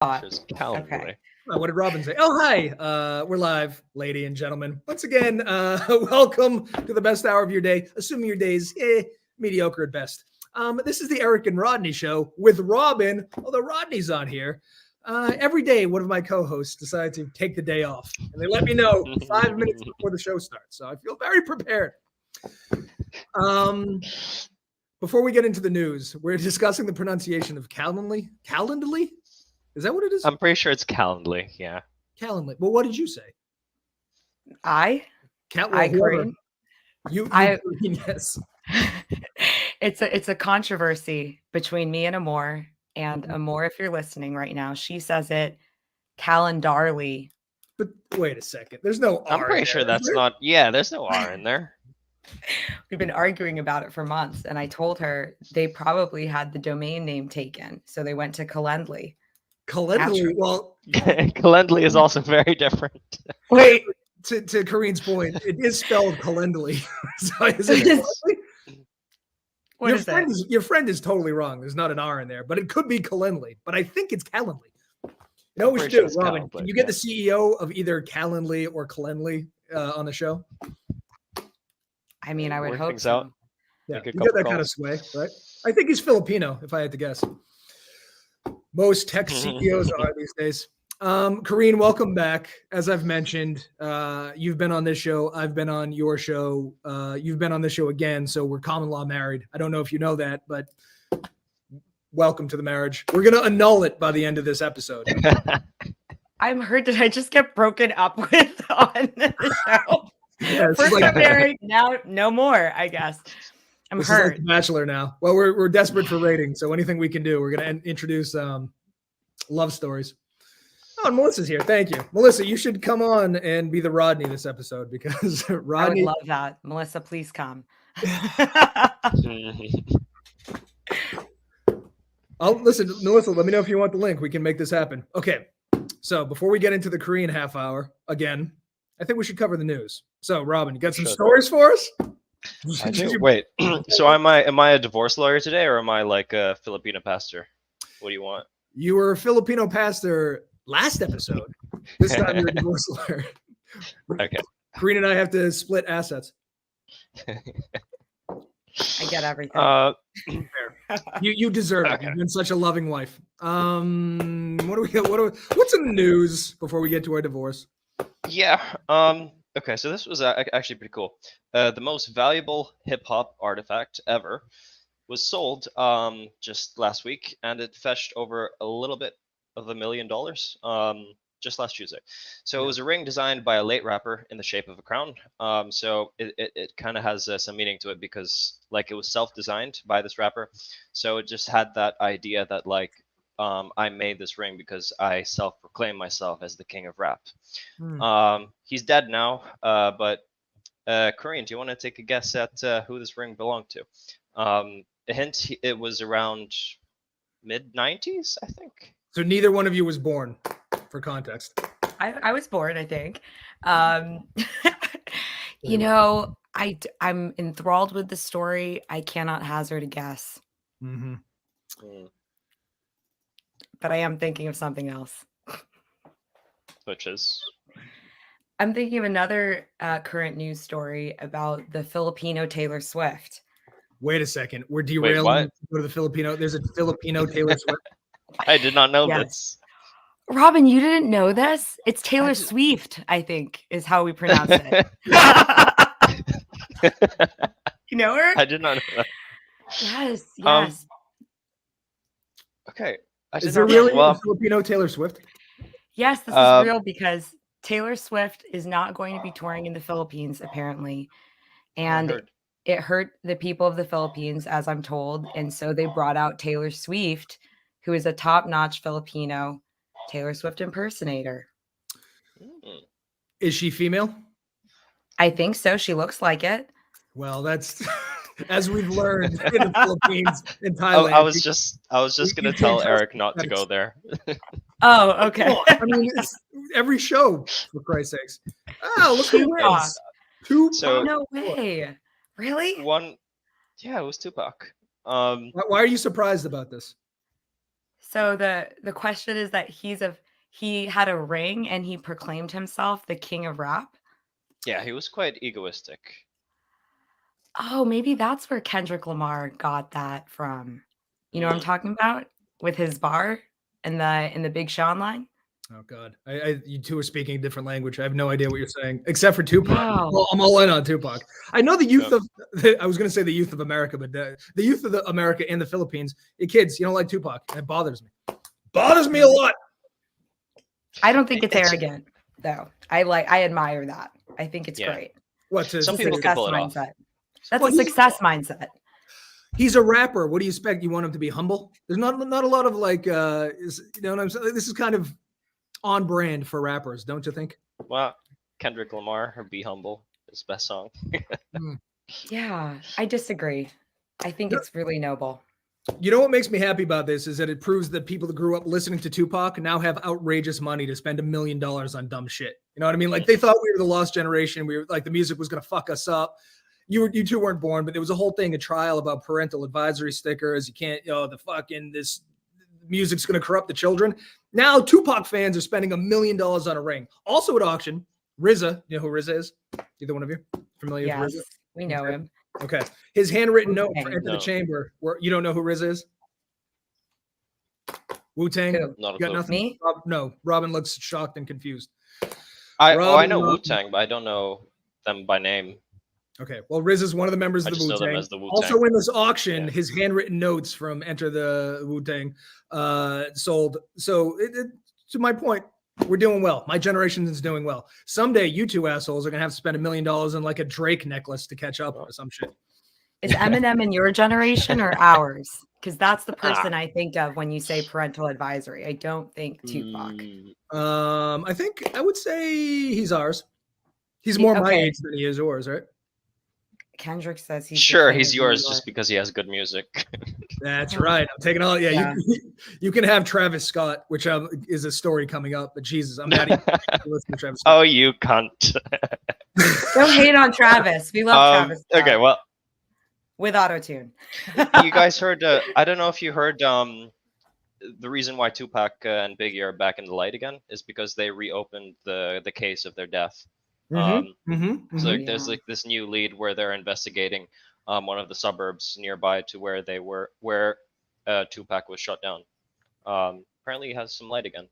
Just Calendly. Okay. What did Robin say? Oh, hi. We're live, lady and gentlemen. Once again, welcome to the best hour of your day, assuming your day's mediocre at best. This is the Eric and Rodney show with Robin, although Rodney's on here. Every day, one of my co-hosts decided to take the day off, and they let me know 5 minutes before the show starts, so I feel very prepared. Before we get into the news, we're discussing the pronunciation of Calendly. Calendly? Is that what it is? I'm pretty sure it's Calendly. Yeah. Calendly. Well, what did you say? I whoever. Corrine. You yes. It's a controversy between me and Amor. And Amor, if you're listening right now, she says it calendarly. But wait a second. There's no R. I'm pretty sure that's not. Yeah, there's no R in there. We've been arguing about it for months, and I told her they probably had the domain name taken, so they went to Calendly. Calendly. Well, Calendly is also very different. Wait, to Corrine's point, it is spelled Calendly. So is it Calendly? Your friend is totally wrong. There's not an R in there, but it could be Calendly. But I think it's Calendly. You know what we should do, Robin? Can you get the CEO of either Calendly or Calendly on the show? I mean, I would hope so. Out. Yeah, you got that kind of sway, right? I think he's Filipino, if I had to guess. Most tech CEOs are these days. Corrine, welcome back. As I've mentioned, you've been on this show. I've been on your show. You've been on this show again, so we're common law married. I don't know if you know that, but welcome to the marriage. We're going to annul it by the end of this episode. I'm hurt. Did I just get broken up with on the show? Yeah, first I'm married, now no more, I guess. I'm hurt. Like The Bachelor now. Well, we're desperate for ratings, so anything we can do, we're going to introduce love stories. Oh, and Melissa's here. Thank you. Melissa, you should come on and be the Rodney this episode because Rodney. I would love that. Melissa, please come. Listen, Melissa, let me know if you want the link. We can make this happen. Okay. So before we get into the Korean half hour again, I think we should cover the news. So, Robin, you got some stories for us? I do. Wait, so am I a divorce lawyer today, or am I like a Filipino pastor? What do you want? You were a Filipino pastor last episode. This time you're a divorce lawyer. Okay. Corrine and I have to split assets. I get everything. You deserve it. You've been such a loving wife. What do we got? What's in the news before we get to our divorce? Yeah. Okay, so this was actually pretty cool. The most valuable hip-hop artifact ever was sold just last week, and it fetched over a little bit of $1 million just last Tuesday. So it was a ring designed by a late rapper in the shape of a crown. So it kind of has some meaning to it because like it was self-designed by this rapper. So it just had that idea that like I made this ring because I self-proclaim myself as the king of rap. He's dead now, but Corrine, do you want to take a guess at who this ring belonged to? A hint, it was around mid-90s, I think. So neither one of you was born, for context. I was born, I think. You know, I'm enthralled with the story. I cannot hazard a guess. Mm-hmm. But I am thinking of something else. Which is? I'm thinking of another current news story about the Filipino Taylor Swift. Wait a second. We're derailing to go to the Filipino. There's a Filipino Taylor Swift. I did not know this. Robin, you didn't know this? It's Taylor Swift, I think, is how we pronounce it. You know her? I did not know that. Yes. Okay. Is there really a Filipino Taylor Swift? Yes, this is real because Taylor Swift is not going to be touring in the Philippines, apparently. And it hurt the people of the Philippines, as I'm told. And so they brought out Taylor Swift, who is a top-notch Filipino Taylor Swift impersonator. Is she female? I think so. She looks like it. Well, that's as we've learned in the Philippines and Thailand. I was just gonna tell Eric not to go there. Oh, okay. Well, I mean, it's every show, for Christ's sakes. Oh, look who wins. So no way. Really? Yeah, it was Tupac. Why are you surprised about this? So the question is that he had a ring and he proclaimed himself the king of rap. Yeah, he was quite egoistic. Oh, maybe that's where Kendrick Lamar got that from. You know what I'm talking about? With his bar in the Big Sean line? Oh God, you two are speaking a different language. I have no idea what you're saying, except for Tupac. Wow. Well, I'm all in on Tupac. I know the youth of. I was going to say the youth of America, but the youth of America and the Philippines. You kids, you don't like Tupac. It bothers me. Bothers me a lot. I don't think it's arrogant, though. I admire that. I think it's great. Some people can pull it off. That's a success mindset. He's a rapper. What do you expect? You want him to be humble? There's not a lot of like, you know what I'm saying? This is kind of on brand for rappers, don't you think? Well, Kendrick Lamar or Be Humble, his best song. Yeah, I disagree. I think it's really noble. You know what makes me happy about this is that it proves that people that grew up listening to Tupac now have outrageous money to spend $1 million on dumb shit. You know what I mean? Like they thought we were the lost generation. We were like the music was going to fuck us up. You two weren't born, but there was a whole thing, a trial about parental advisory stickers. You can't, this music's going to corrupt the children. Now Tupac fans are spending $1 million on a ring. Also at auction, RZA. You know who RZA is? Either one of you familiar with RZA? We know him. Okay. His handwritten note for Enter the Chamber. Where you don't know who RZA is? Wu-Tang? Not a got clue. nothing? Me? No. Robin looks shocked and confused. I know Wu-Tang, but I don't know them by name. Okay. Well, Riz is one of the members of the Wu-Tang. Also in this auction, his handwritten notes from Enter the Wu-Tang sold. So to my point, we're doing well. My generation is doing well. Someday you two assholes are going to have to spend $1 million on like a Drake necklace to catch up or some shit. Is Eminem in your generation or ours? Because that's the person I think of when you say parental advisory. I don't think Tupac. I think I would say he's ours. He's more my age than he is yours, right? Kendrick says he's he's yours just because he has good music. That's right. I'm taking all. Yeah. You can have Travis Scott, which is a story coming up. But Jesus, I'm not even listening to Travis Scott. Oh, you cunt! Don't hate on Travis. We love Travis Scott. Okay, well, with autotune. You guys heard? I don't know if you heard. The reason why Tupac and Biggie are back in the light again is because they reopened the case of their death. So there's like this new lead where they're investigating one of the suburbs nearby to where Tupac was shot down. Apparently he has some light again.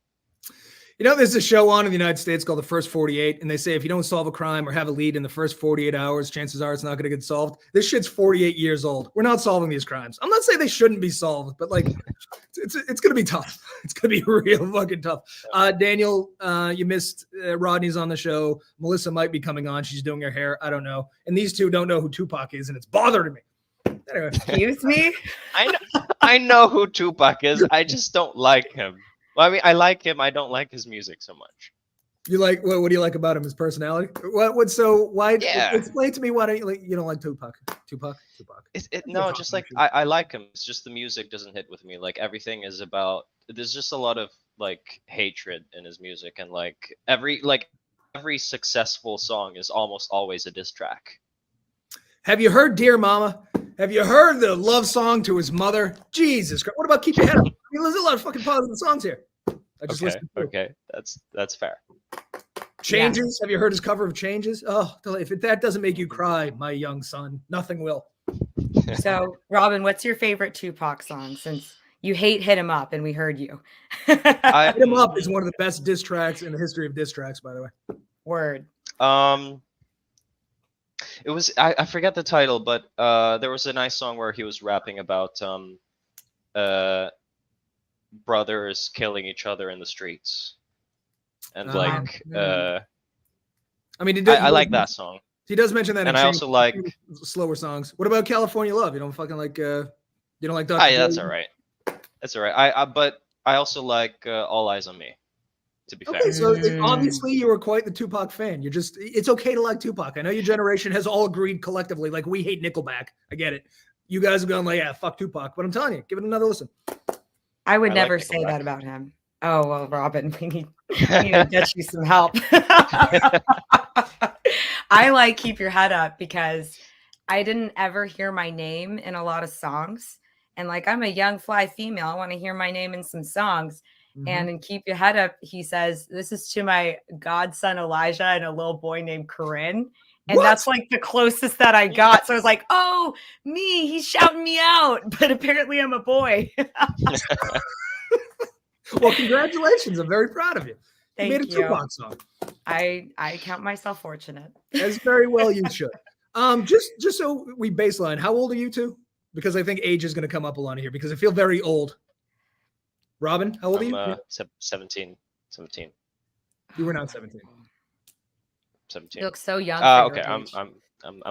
You know, there's a show on in the United States called The First 48, and they say if you don't solve a crime or have a lead in the first 48 hours, chances are it's not going to get solved. This shit's 48 years old. We're not solving these crimes. I'm not saying they shouldn't be solved, but like, it's going to be tough. It's going to be real fucking tough. Daniel, you missed Rodney's on the show. Melissa might be coming on. She's doing her hair. I don't know. And these two don't know who Tupac is, and it's bothering me. Anyway. Excuse me? I know who Tupac is. I just don't like him. Well, I mean, I like him. I don't like his music so much. You like what do you like about him? His personality? Explain to me why you don't like Tupac? Tupac. No, just like I like him. It's just the music doesn't hit with me. Like everything is about. There's just a lot of like hatred in his music, and like every successful song is almost always a diss track. Have you heard "Dear Mama"? Have you heard the love song to his mother? Jesus Christ! What about "Keep Your Head Up"? I mean, there's a lot of fucking positive songs here. I just listened to it. That's fair. Changes. Yeah. Have you heard his cover of Changes? Oh, if that doesn't make you cry, my young son, nothing will. So, Robin, what's your favorite Tupac song? Since you hate "Hit 'Em Up" and we heard you. "Hit 'Em Up" is one of the best diss tracks in the history of diss tracks, by the way. Word. It was I forget the title, but there was a nice song where he was rapping about brothers killing each other in the streets, and I mean, I like that song. He does mention that, and I also like slower songs. What about "California Love"? You don't fucking like you don't like Dr. Yeah, that's all right. That's all right. But I also like "All Eyes on Me." To be fair. So obviously you were quite the Tupac fan. It's okay to like Tupac. I know your generation has all agreed collectively, like we hate Nickelback. I get it. You guys have gone like, yeah, fuck Tupac. But I'm telling you, give it another listen. I would never say that about him. Oh, well, Robin, we need to get you some help. I like "Keep Your Head Up" because I didn't ever hear my name in a lot of songs. And like, I'm a young fly female. I want to hear my name in some songs. And in Keep Your Head Up, he says, this is to my godson Elijah and a little boy named Corrine. And that's like the closest that I got. So I was like, oh, me, he's shouting me out. But apparently I'm a boy. Well, congratulations. I'm very proud of you. Thank you made a Tupac song. I count myself fortunate. As very well you should. Just so we baseline, how old are you two? Because I think age is going to come up a lot here because I feel very old. Robin, how old are you? 17. You were not 17. 17. You look so young. Okay, I'm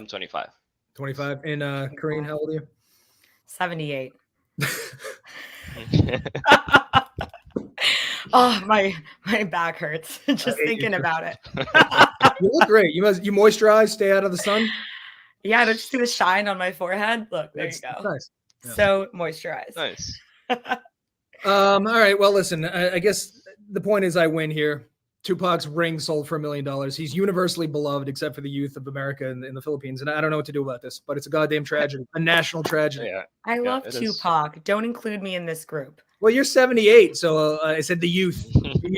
25. 25. And Corrine, how old are you? 78. Oh, my back hurts just thinking about it. You look great. You moisturize, stay out of the sun. Yeah, don't you see the shine on my forehead? Look, there you go. Nice. Yeah. So moisturized. Nice. All right. Well, listen, I guess the point is I win here. Tupac's ring sold for $1 million. He's universally beloved except for the youth of America in the Philippines. And I don't know what to do about this, but it's a goddamn tragedy, a national tragedy. Yeah. I love Tupac. Don't include me in this group. Well, you're 78, so I said the youth.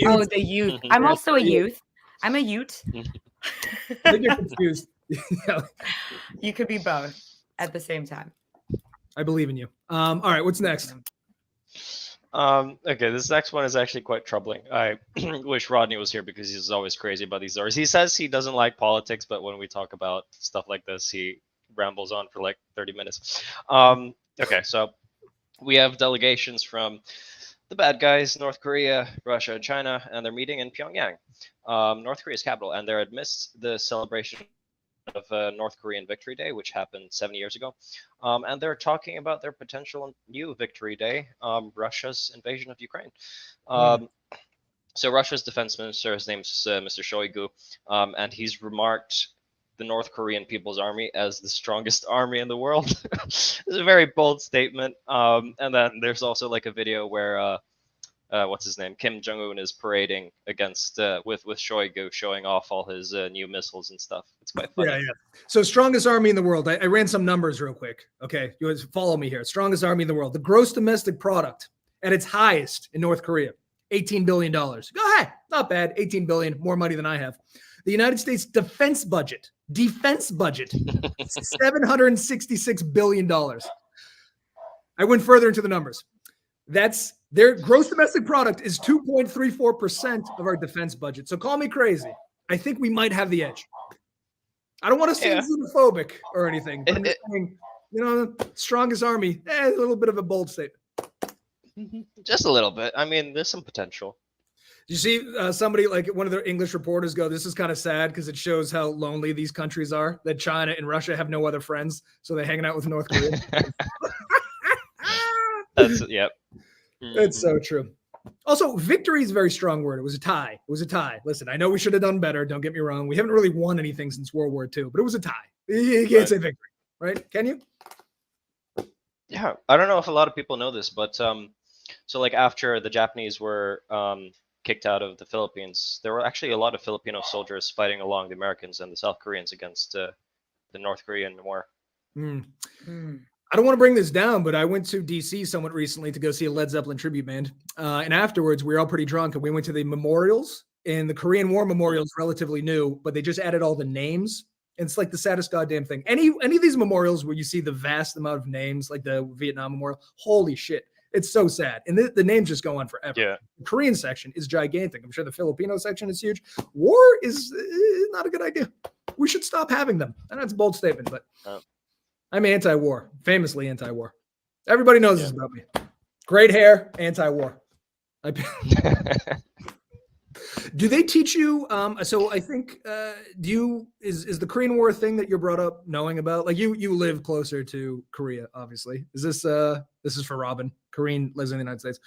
Oh, the youth. I'm also a youth. I'm a Ute. I think you're confused. You could be both at the same time. I believe in you. All right, what's next? Okay, this next one is actually quite troubling. I wish Rodney was here because he's always crazy about these stories. He says he doesn't like politics, but when we talk about stuff like this, he rambles on for like 30 minutes. Okay, so we have delegations from the bad guys, North Korea, Russia, and China, and they're meeting in Pyongyang, North Korea's capital, and they're amidst the celebration of North Korean Victory Day, which happened 7 years ago. And they're talking about their potential new Victory Day, Russia's invasion of Ukraine. So Russia's defense minister, his name's Mr. Shoigu, and he's remarked the North Korean People's Army as the strongest army in the world. It's a very bold statement. And then there's also like a video where what's his name? Kim Jong-un is parading against with Shoigu, showing off all his new missiles and stuff. It's quite funny. Yeah. So strongest army in the world. I ran some numbers real quick. Okay, you guys follow me here. Strongest army in the world. The gross domestic product at its highest in North Korea, $18 billion. Go ahead, not bad. 18 billion, more money than I have. The United States defense budget, $766 billion. I went further into the numbers. That's their gross domestic product is 2.34% of our defense budget. So call me crazy. I think we might have the edge. I don't want to seem xenophobic or anything. But I'm just saying, strongest army, a little bit of a bold statement. Just a little bit. I mean, there's some potential. You see somebody like one of their English reporters go, this is kind of sad because it shows how lonely these countries are, that China and Russia have no other friends. So they're hanging out with North Korea. Yep. It's so true. Also, victory is a very strong word. It was a tie. Listen, I know we should have done better. Don't get me wrong. We haven't really won anything since World War II, but it was a tie. You can't say victory, right? Can you? Yeah. I don't know if a lot of people know this, but so like after the Japanese were kicked out of the Philippines, there were actually a lot of Filipino soldiers fighting along the Americans and the South Koreans against the North Korean war. I don't want to bring this down, but I went to DC somewhat recently to go see a Led Zeppelin tribute band. And afterwards, we were all pretty drunk and we went to the memorials. And the Korean War memorial is relatively new, but they just added all the names. And it's like the saddest goddamn thing. Any of these memorials where you see the vast amount of names, like the Vietnam Memorial, holy shit. It's so sad. And the names just go on forever. Yeah. The Korean section is gigantic. I'm sure the Filipino section is huge. War is not a good idea. We should stop having them. And that's a bold statement, but I'm anti-war, famously anti-war. Everybody knows this about me. Great hair, anti-war. Do they teach you? So I think, is the Korean War a thing that you're brought up knowing about? Like you live closer to Korea, obviously. Is this is for Robin? Corrine lives in the United States.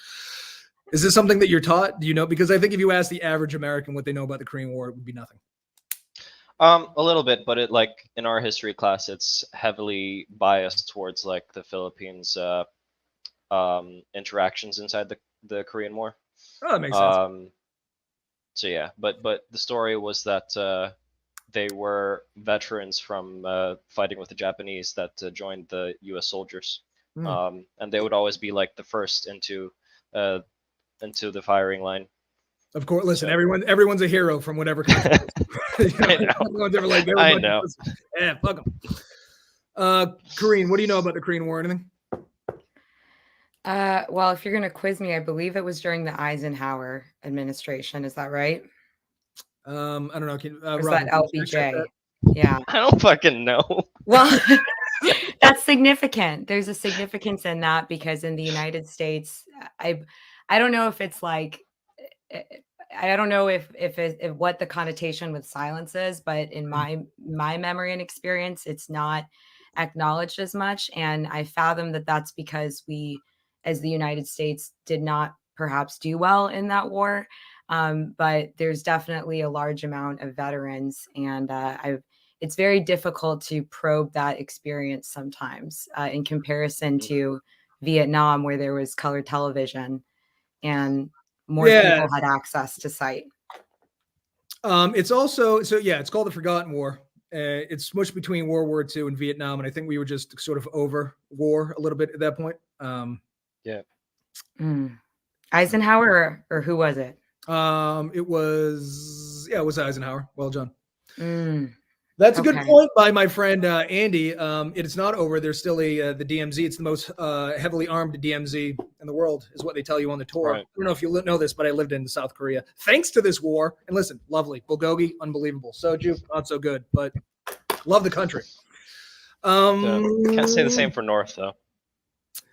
Is this something that you're taught? Do you know? Because I think if you ask the average American what they know about the Korean War, it would be nothing. A little bit, but it like in our history class, it's heavily biased towards like the Philippines interactions inside the Korean War. Oh, that makes sense. So yeah, but the story was that they were veterans from fighting with the Japanese that joined the U.S. soldiers and they would always be like the first into the firing line. Of course, listen, everyone's a hero from whatever country. I know. Yeah, fuck them. Corrine, what do you know about the Korean War? Anything? Well, if you're going to quiz me, I believe it was during the Eisenhower administration. Is that right? I don't know. Was that LBJ? Yeah. I don't fucking know. Well, that's significant. There's a significance in that because in the United States, I don't know if it's like, I don't know if what the connotation with silence is, but in my memory and experience, it's not acknowledged as much. And I fathom that that's because we, as the United States, did not perhaps do well in that war. But there's definitely a large amount of veterans, and it's very difficult to probe that experience sometimes in comparison to Vietnam, where there was color television and more people had access to sight. It's also, it's called the Forgotten War. It's smushed between World War II and Vietnam, and I think we were just sort of over war a little bit at that point. Eisenhower or who was it? It was Eisenhower. Well done. That's a good point by my friend Andy. It is not over. There's still the DMZ. It's the most heavily armed DMZ in the world, is what they tell you on the tour. Right. I don't know if you know this, but I lived in South Korea thanks to this war. And listen, lovely. Bulgogi, unbelievable. Soju, not so good, but love the country. Can't say the same for North, though.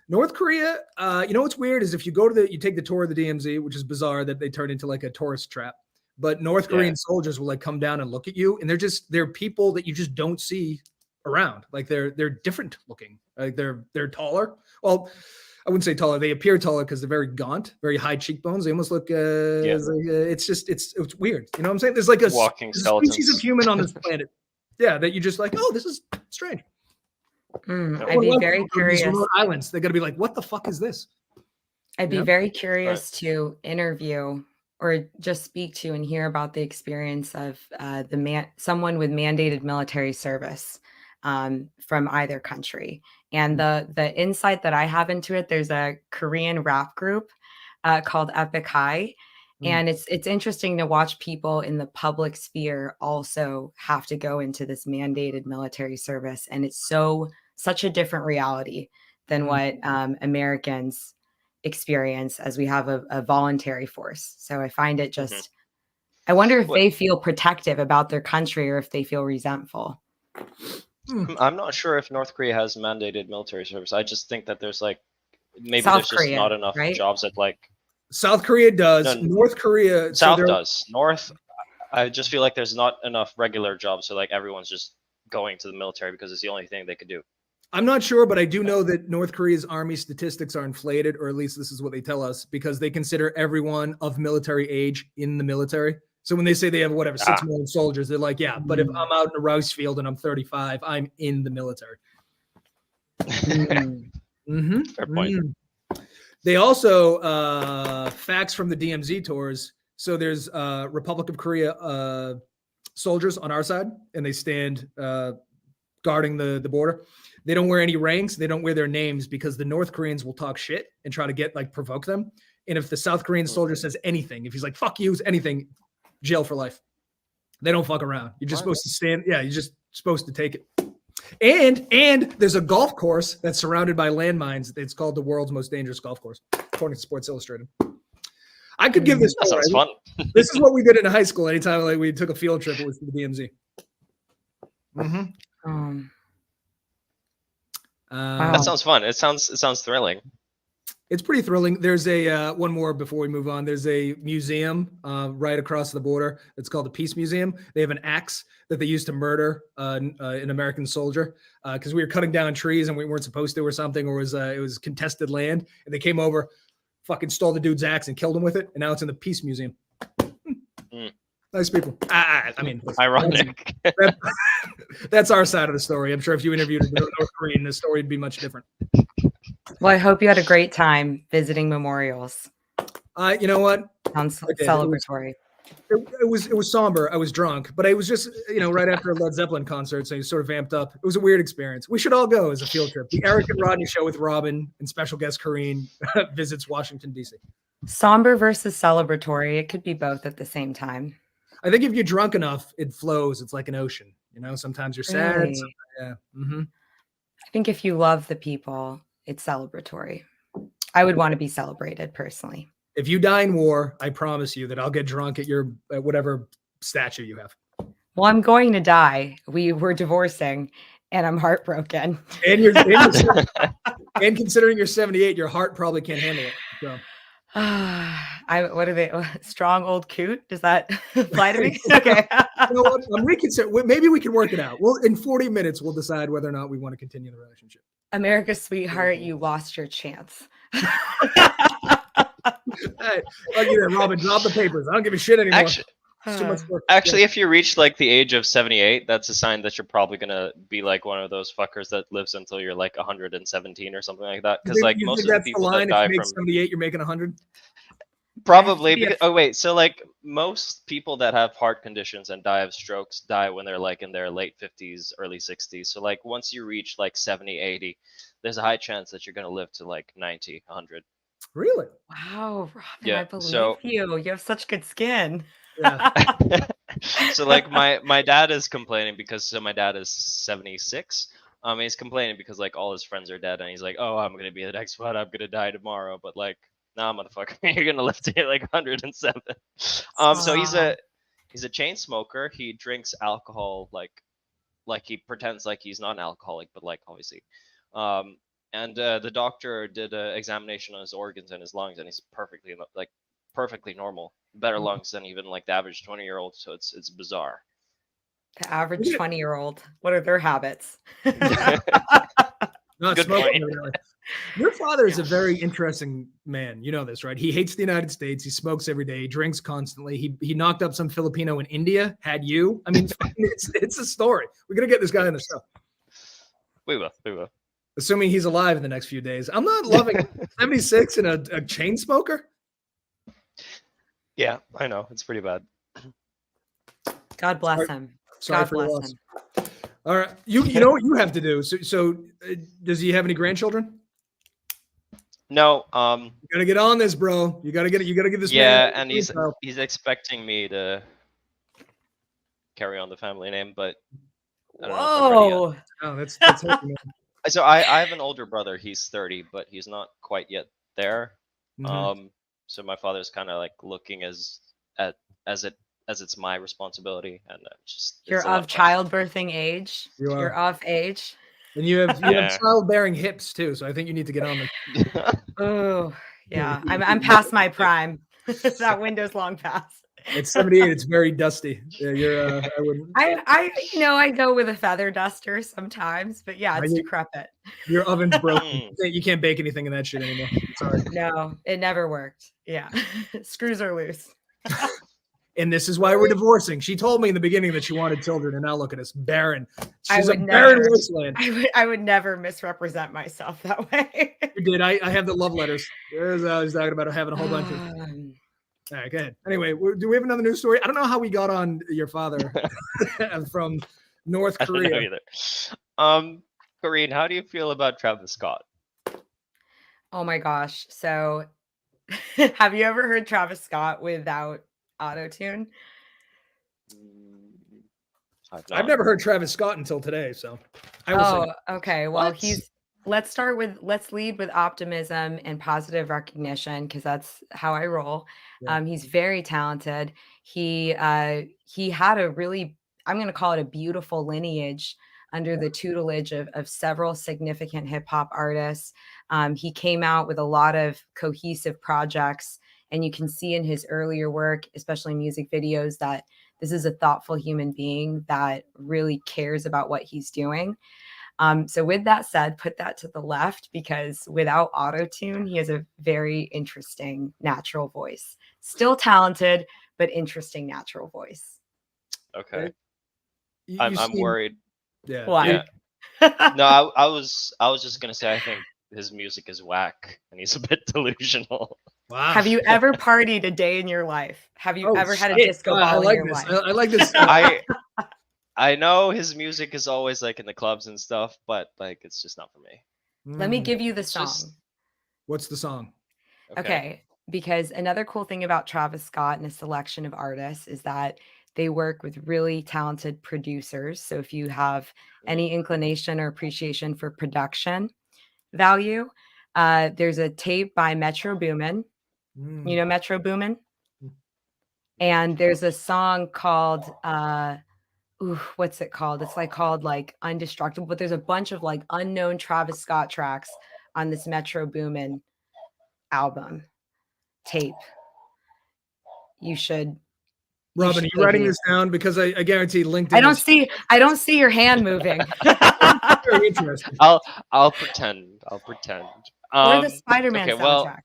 North Korea, you know what's weird is if you go to you take the tour of the DMZ, which is bizarre that they turn into like a tourist trap. But North Korean soldiers will like come down and look at you, and they're people that you just don't see around. Like they're different looking. Like they're taller. Well, I wouldn't say taller. They appear taller because they're very gaunt, very high cheekbones. They almost look. It's weird. You know what I'm saying? There's like a walking skeletons. Species of human on this planet. Yeah, that you just like. Oh, this is strange. I'd be very curious. Remote islands. They're gonna be like, what the fuck is this? I'd be very curious to interview or just speak to and hear about the experience of someone with mandated military service from either country. And the insight that I have into it, there's a Korean rap group called Epic High. And it's interesting to watch people in the public sphere also have to go into this mandated military service. And it's such a different reality than what Americans experience, as we have a voluntary force. So I find it just, I wonder if they feel protective about their country or if they feel resentful. I'm not sure if North Korea has mandated military service. I just think that there's like, maybe South there's Korea, just not enough jobs at like. South Korea does. No, North Korea. South does. North, I just feel like there's not enough regular jobs. So like everyone's just going to the military because it's the only thing they could do. I'm not sure, but I do know that North Korea's army statistics are inflated, or at least this is what they tell us, because they consider everyone of military age in the military. So when they say they have 6 million soldiers, they're like, yeah, but if I'm out in a rice field and I'm 35, I'm in the military. Fair point. They also facts from the DMZ tours. So there's Republic of Korea soldiers on our side, and they stand guarding the border. They don't wear any ranks. They don't wear their names because the North Koreans will talk shit and try to provoke them. And if the South Korean soldier says anything, if he's like, fuck you, anything, jail for life. They don't fuck around. You're just supposed to stand. Yeah, you're just supposed to take it. And there's a golf course that's surrounded by landmines. It's called the world's most dangerous golf course, according to Sports Illustrated. I could give this. That sounds fun. This is what we did in high school. Anytime we took a field trip, it was to the DMZ. That sounds fun. It sounds thrilling. It's pretty thrilling. There's a one more before we move on. There's a museum right across the border. It's called the Peace Museum. They have an axe that they used to murder an American soldier because we were cutting down trees and we weren't supposed to, or something, or it was contested land, and they came over, fucking stole the dude's axe and killed him with it, and now it's in the Peace Museum. Nice people. I mean, ironic. That's our side of the story. I'm sure if you interviewed a North Korean, the story would be much different. Well, I hope you had a great time visiting memorials. You know what? Sounds celebratory. It was somber. I was drunk, but I was just, right after a Led Zeppelin concert, so you sort of vamped up. It was a weird experience. We should all go as a field trip. The Eric and Rodney show with Robin and special guest Corrine visits Washington, D.C. Somber versus celebratory. It could be both at the same time. I think if you're drunk enough, it flows. It's like an ocean. Sometimes you're sad. Really? Yeah. Mm-hmm. I think if you love the people, it's celebratory. I would want to be celebrated personally. If you die in war, I promise you that I'll get drunk at your whatever statue you have. Well, I'm going to die. We were divorcing, and I'm heartbroken. And and considering you're 78, your heart probably can't handle it. So. What are they? Strong old coot? Does that apply to me? Okay. I'm reconsidering. Maybe we can work it out. Well, in 40 minutes, we'll decide whether or not we want to continue the relationship. America's sweetheart, you lost your chance. Hey, I'll give it, Robin. Drop the papers. I don't give a shit anymore. Too much work. Actually, if you reach like the age of 78, that's a sign that you're probably gonna be like one of those fuckers that lives until you're like 117 or something like that. Because like most of the people that die from 78, you're making 100. Probably because so like most people that have heart conditions and die of strokes die when they're like in their late 50s, early 60s. So like once you reach like 70, 80, there's a high chance that you're gonna live to like 90, 100. Really? Wow, Robin, yeah, I believe you. You have such good skin. Yeah. So like my dad is complaining because my dad is 76. He's complaining because like all his friends are dead and he's like, oh, I'm gonna be the next one. I'm gonna die tomorrow. But like, nah, motherfucker, you're gonna live to like 107. So he's a chain smoker. He drinks alcohol like he pretends like he's not an alcoholic, but like obviously. And the doctor did an examination on his organs and his lungs, and he's perfectly normal, better lungs than even like the average 20-year-old. So it's bizarre. The average 20-year-old, what are their habits? Not smoking. Your father is a very interesting man. You know this, right? He hates the United States. He smokes every day. He drinks constantly. He knocked up some Filipino in India. Had you? I mean, it's a story. We're gonna get this guy on the show. We will. Assuming he's alive in the next few days. I'm not loving 76 and a chain smoker. Yeah, I know. It's pretty bad. God bless him. Sorry God for your bless loss. him. All right. You know what you have to do. So does he have any grandchildren? No. You gotta get on this, bro. You gotta give this. Yeah, and he's expecting me to carry on the family name, but I don't know. Oh, that's healthy, man. So I have an older brother. He's 30, but he's not quite yet there. Mm-hmm. So my father's kind of like looking as it's my responsibility, and you're of childbirthing age. You're of age, and you have childbearing hips too. So I think you need to get on the. Oh yeah, I'm past my prime. That window's long past. It's 78. It's very dusty. Yeah, you're. I wouldn't. I go with a feather duster sometimes, but yeah, it's decrepit. Your oven's broken. You can't bake anything in that shit anymore. Sorry. No, it never worked. Yeah, screws are loose. And this is why we're divorcing. She told me in the beginning that she wanted children, and now look at us, barren. She's a barren wasteland. I would never misrepresent myself that way. You did. I have the love letters. I was talking about having a whole bunch of. All right, go ahead. Anyway, do we have another news story? I don't know how we got on your father from North Korea. I don't know either. Corrine, how do you feel about Travis Scott? Oh my gosh. So have you ever heard Travis Scott without auto-tune? I've never heard Travis Scott until today, so I will say. Okay. Well, let's lead with optimism and positive recognition, because that's how I roll. Yeah. He's very talented. He had a really, I'm going to call it a beautiful lineage under the tutelage of several significant hip hop artists. He came out with a lot of cohesive projects, and you can see in his earlier work, especially music videos, that this is a thoughtful human being that really cares about what he's doing. So with that said, put that to the left, because without auto-tune, he has a very interesting natural voice. Still talented, but interesting natural voice. Okay. I'm worried. Yeah. Why? Yeah. No, I was just gonna say, I think his music is whack and he's a bit delusional. Wow. Have you ever partied a day in your life? Have you ever had a disco ball I in like your this. life? I like this. I know his music is always like in the clubs and stuff, but like it's just not for me. Let me give you the It's song. just- What's the song? Okay. Because another cool thing about Travis Scott and a selection of artists is that they work with really talented producers. So if you have any inclination or appreciation for production value, there's a tape by Metro Boomin. You know Metro Boomin? And there's a song called what's it called? It's like called like Undestructible, but there's a bunch of like unknown Travis Scott tracks on this Metro Boomin album tape. You should. Robin, are you writing this down? Because I guarantee LinkedIn. I don't see your hand moving. Very interesting. I'll pretend. Or the Spider-Man soundtrack.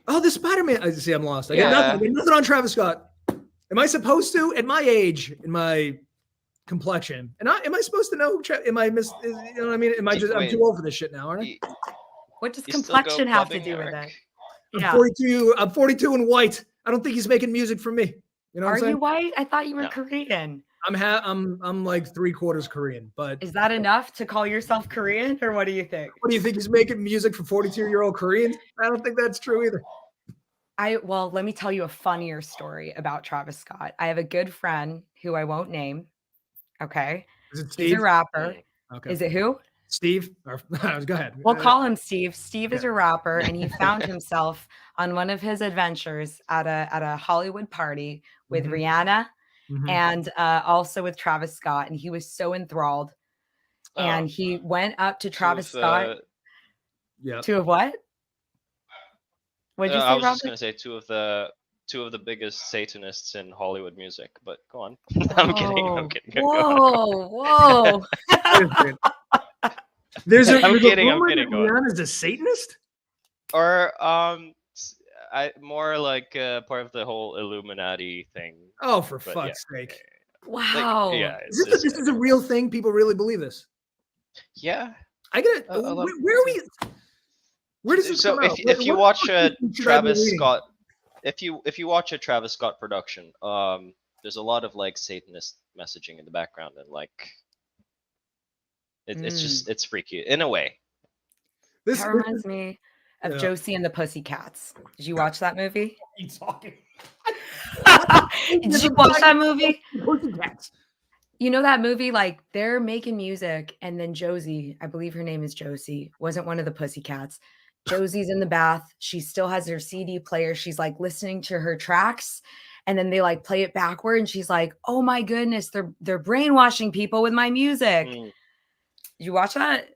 Oh, the Spider-Man. I see. I'm lost. I got nothing on Travis Scott. Am I supposed to? At my age, in my complexion, am I supposed to know? Am I you know what I mean? Am I just? I'm too old for this shit now, aren't I? What does complexion have to do with it? I'm 42. I'm 42 and white. I don't think he's making music for me. You know what I'm saying? Are you white? I thought you were Korean. I'm like 3/4 Korean, but is that enough to call yourself Korean, or what do you think? What do you think he's making music for 42-year-old Koreans? I don't think that's true either. Well, let me tell you a funnier story about Travis Scott. I have a good friend who I won't name. Okay. Is it Steve? He's a rapper. Okay. Is it who? Steve? Go ahead. We'll call him Steve. Steve is a rapper, and he found himself on one of his adventures at a Hollywood party with Rihanna and also with Travis Scott, and he was so enthralled. And he went up to Travis Scott. Yeah. Two of what? What'd you say, I was Robert? just gonna say two of the biggest Satanists in Hollywood music, but go on. I'm kidding. Whoa. There's a I'm kidding. Rihanna's a Satanist? Or more like part of the whole Illuminati thing. Oh, for fuck's sake! Wow. Like, this is a real thing. People really believe this. Yeah. I get it. Where are we? Where does this come out? If you watch a Travis Scott, if you watch a Travis Scott production, there's a lot of like Satanist messaging in the background, and like it's freaky in a way. That reminds me of Josie and the Pussycats. Did you watch that movie? You talking? Did you watch that movie? Pussycats. You know that movie, like they're making music, and then Josie, I believe her name is Josie, wasn't one of the Pussycats. Josie's in the bath. She still has her CD player. She's like listening to her tracks, and then they like play it backward, and she's like, "Oh my goodness, they're brainwashing people with my music." Did you watch that?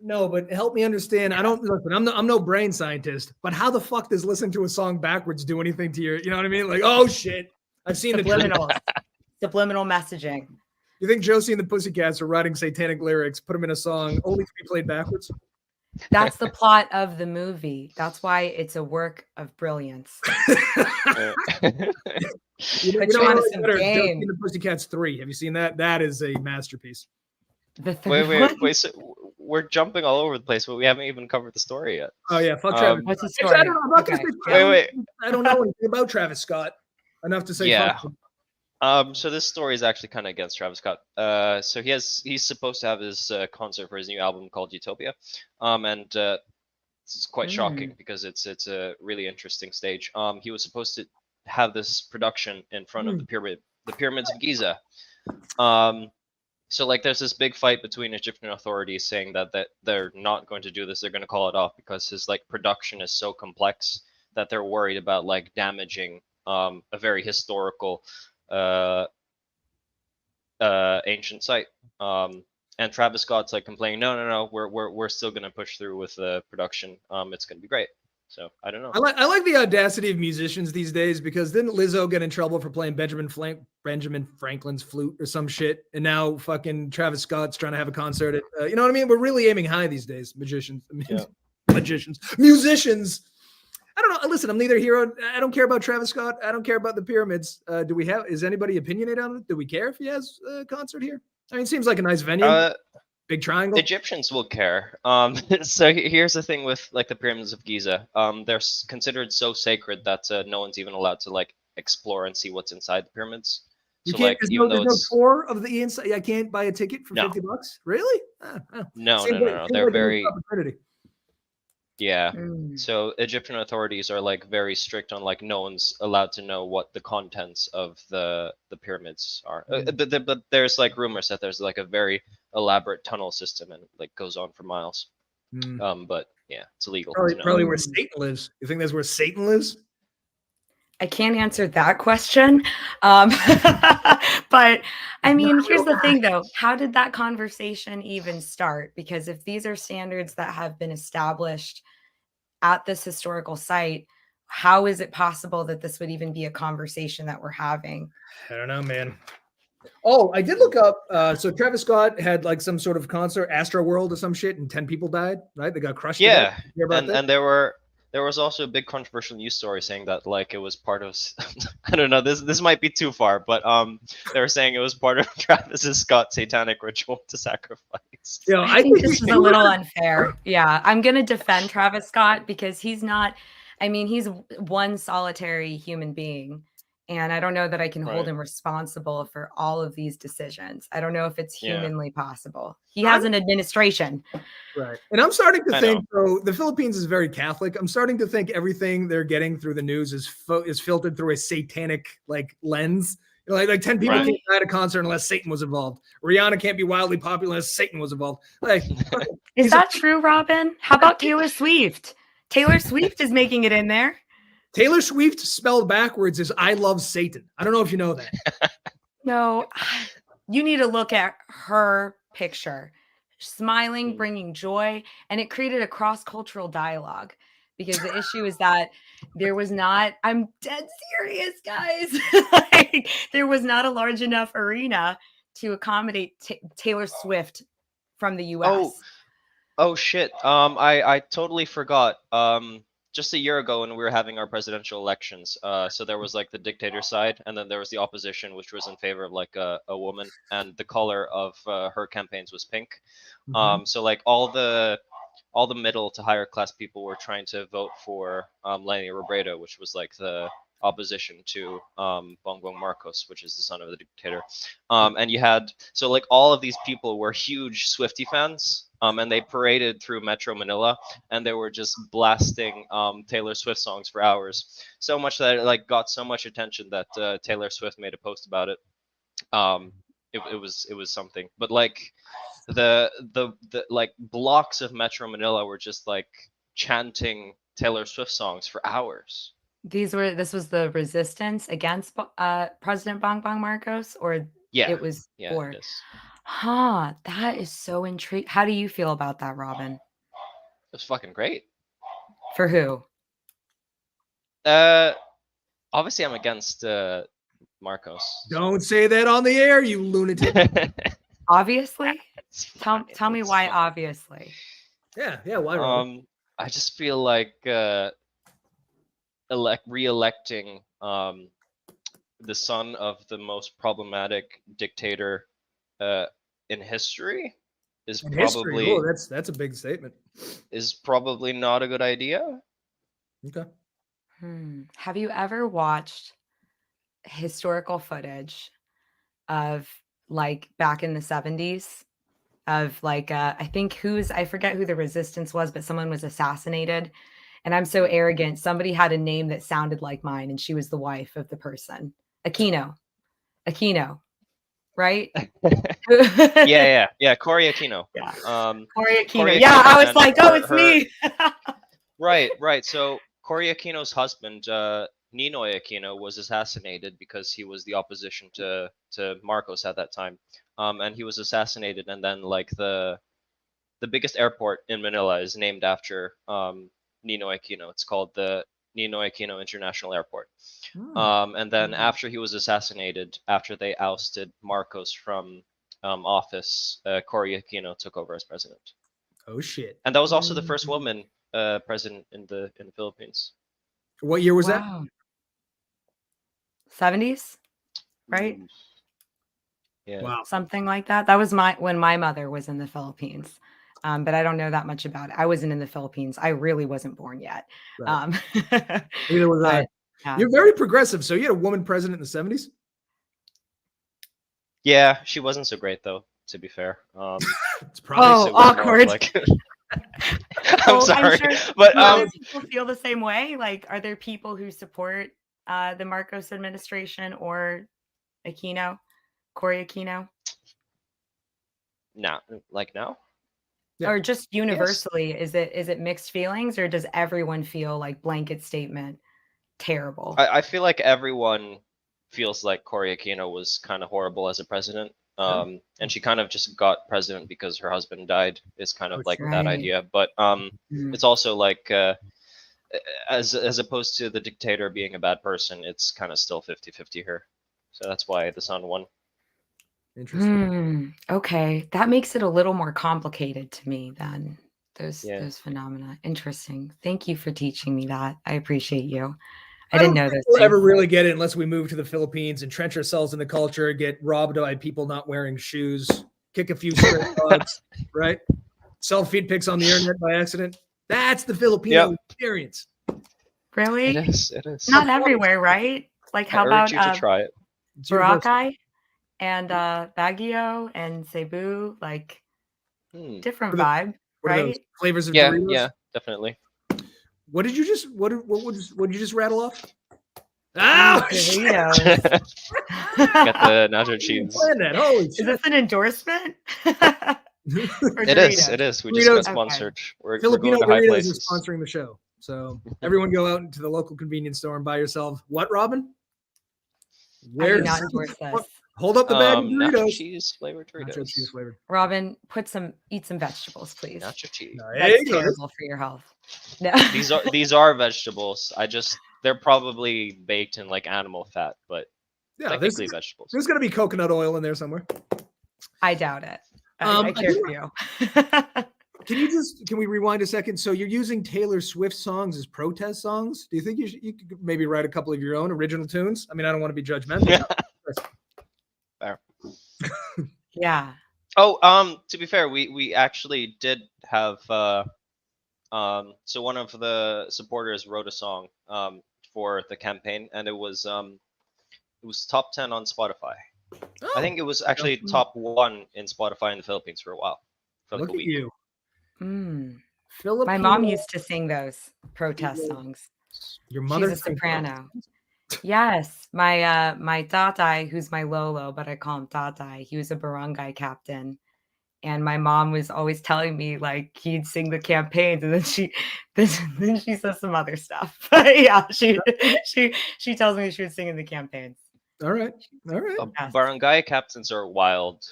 No, but help me understand. I don't listen. I'm no brain scientist, but how the fuck does listening to a song backwards do anything to your? You know what I mean? Like, oh shit, I've seen Subliminal messaging. You think Josie and the Pussycats are writing satanic lyrics, put them in a song only to be played backwards? That's the plot of the movie. That's why it's a work of brilliance. Josie and the Pussycats 3. Have you seen that? That is a masterpiece. The third wait. So we're jumping all over the place, but we haven't even covered the story yet. Oh yeah, fuck Travis. What's the story? I don't know. I'm not gonna say wait. I don't know anything about Travis Scott enough to say. Yeah. Fuck him. So this story is actually kind of against Travis Scott. So he's supposed to have his concert for his new album called Utopia. And it's quite shocking because it's a really interesting stage. He was supposed to have this production in front of the pyramids of Giza. So like there's this big fight between Egyptian authorities saying that they're not going to do this. They're going to call it off because his like production is so complex that they're worried about like damaging a very historical ancient site. And Travis Scott's like complaining, no, we're still gonna push through with the production. It's gonna be great. So I don't know. I like the audacity of musicians these days, because didn't Lizzo get in trouble for playing Benjamin Franklin's flute or some shit? And now fucking Travis Scott's trying to have a concert at, you know what I mean? We're really aiming high these days, musicians. I don't know. Listen, I'm neither here. I don't care about Travis Scott. I don't care about the pyramids. Is anybody opinionated on it? Do we care if he has a concert here? I mean, it seems like a nice venue. Big triangle. Egyptians will care. So here's the thing with like the pyramids of Giza. They're considered so sacred that no one's even allowed to like explore and see what's inside the pyramids. You So can't. like There's even no. though There's no it's tour of the inside. I can't buy a ticket for no, $50. Really? no, Seems no, like, no, no. seems They're like a missed very opportunity. yeah. Mm. So Egyptian authorities are like very strict on like no one's allowed to know what the contents of the pyramids are. But there's like rumors that there's like a very elaborate tunnel system and like goes on for miles. But yeah, it's illegal to know. Probably where Satan lives. You think that's where Satan lives? I can't answer that question. But I mean, here's the thing though. How did that conversation even start? Because if these are standards that have been established at this historical site, how is it possible that this would even be a conversation that we're having? I don't know, man. Oh, I did look up. So Travis Scott had like some sort of concert, Astro World or some shit, and 10 people died. Right? They got crushed. Yeah, and there was also a big controversial news story saying that like it was part of I don't know, this might be too far, but they were saying it was part of Travis Scott's satanic ritual to sacrifice. I think this is a little unfair. Yeah, I'm gonna defend Travis Scott because he's not. I mean, he's one solitary human being, and I don't know that I can hold him responsible for all of these decisions. I don't know if it's humanly possible. He has an administration. Right. And I'm starting to think, so the Philippines is very Catholic. I'm starting to think everything they're getting through the news is filtered through a satanic like lens. You know, like 10 people can't die at a concert unless Satan was involved. Rihanna can't be wildly popular unless Satan was involved. Like, is that true, Robin? How about Taylor Swift? Taylor Swift is making it in there. Taylor Swift spelled backwards is I love Satan. I don't know if you know that. No, you need to look at her picture. Smiling, bringing joy, and it created a cross-cultural dialogue because the issue is that there was not, I'm dead serious, guys. Like, there was not a large enough arena to accommodate Taylor Swift from the US. Oh shit. I totally forgot. Just a year ago when we were having our presidential elections, so there was like the dictator side, and then there was the opposition, which was in favor of like a woman, and the color of her campaigns was pink. So like all the middle to higher class people were trying to vote for Lenny Robredo, which was like the opposition to Bongbong Marcos, which is the son of the dictator. And you had, so like all of these people were huge Swiftie fans, and they paraded through Metro Manila, and they were just blasting Taylor Swift songs for hours, so much that it like got so much attention that Taylor Swift made a post about it. It was something, but like the like blocks of Metro Manila were just like chanting Taylor Swift songs for hours. This was the resistance against President Bongbong Marcos, or it was for? It is. Huh, that is so intriguing. How do you feel about that, Robin? It was fucking great. For who? Obviously I'm against Marcos. Don't say that on the air, you lunatic. Obviously? Tell me why fine. Obviously. Yeah, why, Robin? I just feel like re-electing the son of the most problematic dictator in history is probably that's a big statement. Is probably not a good idea. Okay. Have you ever watched historical footage of like back in the 70s of like I forget who the resistance was, but someone was assassinated, and I'm so arrogant, somebody had a name that sounded like mine and she was the wife of the person. Aquino, right? yeah, Corrine Ishio. Yeah. Corrine Ishio. Yeah, I was like, oh, it's me. right. So Corrine Ishio's husband, Ninoy Aquino, was assassinated because he was the opposition to Marcos at that time. And he was assassinated, and then like the biggest airport in Manila is named after Ninoy Aquino. It's called the Ninoy Aquino International Airport. And then after he was assassinated, after they ousted Marcos from office, Corrine Ishio took over as president. Oh shit! And that was also the first woman president in the Philippines. What year was that? 70s, right? Yeah. Wow. Something like that. That was when my mother was in the Philippines. But I don't know that much about it. I wasn't in the Philippines. I really wasn't born yet. Right. Neither was but, I. You're very progressive. So you had a woman president in the 70s? Yeah, she wasn't so great though, to be fair. It's probably awkward. Like, I'm sorry, sure, but other people feel the same way. Like, are there people who support the Marcos administration or Cory Aquino? now, like now, or just universally, yes. Is it mixed feelings, or does everyone feel like blanket statement terrible? I feel like everyone feels like Cory Aquino was kind of horrible as a president. And she kind of just got president because her husband died is kind of like that idea. But it's also like as opposed to the dictator being a bad person, it's kind of still 50-50 here. So that's why the son won. Interesting. Okay, that makes it a little more complicated to me than those phenomena. Interesting. Thank you for teaching me that. I appreciate you. I didn't know those. We'll ever really get it unless we move to the Philippines, entrench ourselves in the culture, get robbed by people not wearing shoes, kick a few stray dogs, right? Sell feed pics on the internet by accident. That's the Filipino experience. Really? It is. It is. Not everywhere, right? Like, how about you to try it? Boracay and Baguio and Cebu, like different vibe, right? Flavors of Doritos? Yeah, definitely. What did you just what you just rattle off? Doritos. Got the nacho cheese. Holy shit. Is this an endorsement? It is. It is. We just got sponsored. We're Filipino going to high Doritos places. is sponsoring the show. So everyone go out into the local convenience store and buy yourself what, Robin? Where's I do not endorse this. Hold up the bag of Doritos. Nacho cheese flavored Doritos. Nacho cheese flavored. Robin, eat some vegetables, please. Nacho cheese. That's terrible for your health. No. These are vegetables. They're probably baked in like animal fat, but technically vegetables. There's gonna be coconut oil in there somewhere. I doubt it. I care for you. Can we rewind a second? So you're using Taylor Swift songs as protest songs? Do you think you could maybe write a couple of your own original tunes? I mean, I don't want to be judgmental. Fair. Yeah. Oh, to be fair, we actually did have so one of the supporters wrote a song for the campaign, and it was top 10 on Spotify. I think it was actually top 1 in Spotify in the Philippines for a while. For like Look a week. At you. My mom used to sing those protest songs. Your mother? She's a soprano. Yes. My tatai, who's my lolo, but I call him tatai, he was a barangay captain. And my mom was always telling me like he'd sing the campaigns, and then she says some other stuff. But yeah, she tells me she was singing the campaigns. All right. Yes. Barangay captains are wild.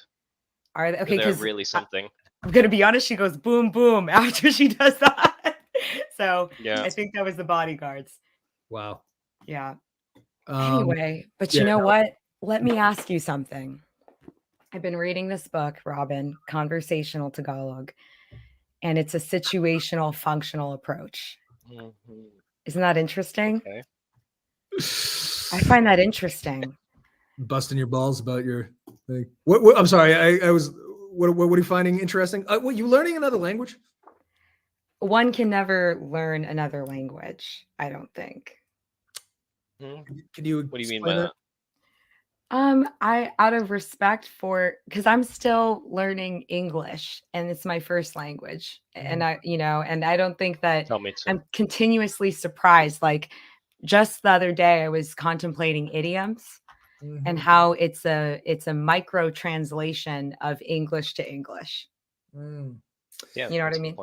Are they? Okay, they're really something. I'm gonna be honest. She goes boom boom after she does that. So yeah, I think that was the bodyguards. Wow. Yeah. Anyway, but you know what? Let me ask you something. I've been reading this book, Robin, Conversational Tagalog, and it's a situational functional approach. Mm-hmm. Isn't that interesting? Okay. I find that interesting. Busting your balls about your thing. What I'm sorry, I was. What are you finding interesting? What, you learning another language? One can never learn another language, I don't think. Can you? What do you mean by that? I, out of respect because I'm still learning English and it's my first language, and I don't think that I'm continuously surprised. Like just the other day, I was contemplating idioms. Mm-hmm. And how it's a micro translation of English to English. Yeah, you know what I mean?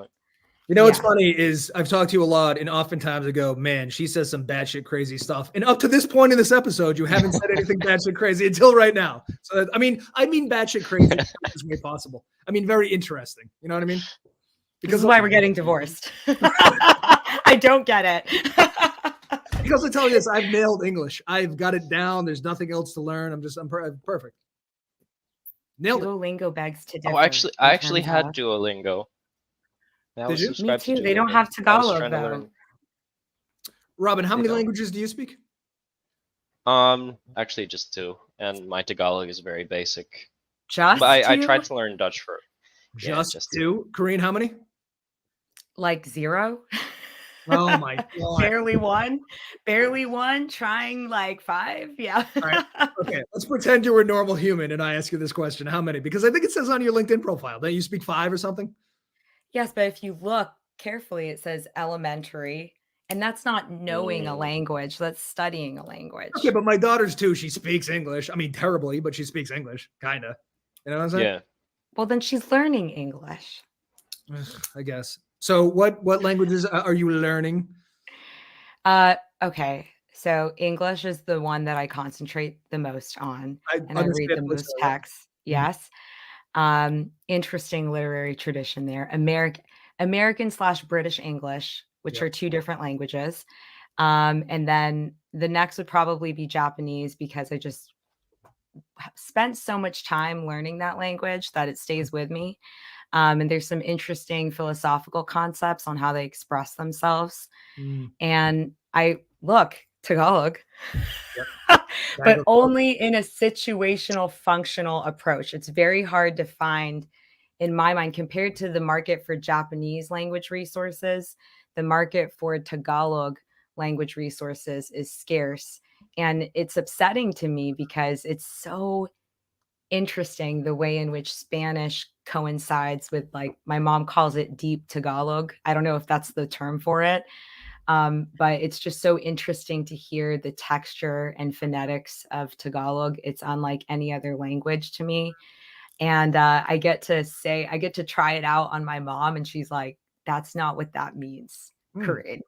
You know what's funny is I've talked to you a lot, and oftentimes I go, man, she says some batshit crazy stuff. And up to this point in this episode, you haven't said anything batshit crazy until right now. So I mean batshit crazy in the best way possible. I mean, very interesting. You know what I mean? Because this is why we're getting divorced. I don't get it. Because I tell you this, I've nailed English. I've got it down. There's nothing else to learn. I'm perfect. Nailed Duolingo begs to differ. Oh, I actually had Duolingo. Did you? Me too. They don't have Tagalog though. Robin, how many languages do you speak? Actually just 2, and my Tagalog is very basic. Just But I two? tried to learn Dutch for just two. Corrine, how many? Like 0. Oh my God. Barely one, trying like 5. Yeah. All right. Okay. Let's pretend you're a normal human and I ask you this question. How many? Because I think it says on your LinkedIn profile that you speak 5 or something. Yes, but if you look carefully, it says elementary, and that's not knowing a language, that's studying a language. Okay, but my daughter's too. She speaks English. I mean, terribly, but she speaks English, kind of. You know what I'm saying? Yeah. Well, then she's learning English. I guess. So what languages are you learning? Okay. So English is the one that I concentrate the most on, and I read the most texts. Yes. Interesting literary tradition there. American/British English, which are 2 different languages. And then the next would probably be Japanese, because I just spent so much time learning that language that it stays with me. And there's some interesting philosophical concepts on how they express themselves. And Tagalog, but only in a situational, functional approach. It's very hard to find, in my mind, compared to the market for Japanese language resources. The market for Tagalog language resources is scarce. And it's upsetting to me because it's so interesting the way in which Spanish coincides with, like, my mom calls it deep Tagalog. I don't know if that's the term for it. But it's just so interesting to hear the texture and phonetics of Tagalog. It's unlike any other language to me. And I get to try it out on my mom, and she's like, that's not what that means, Corrine.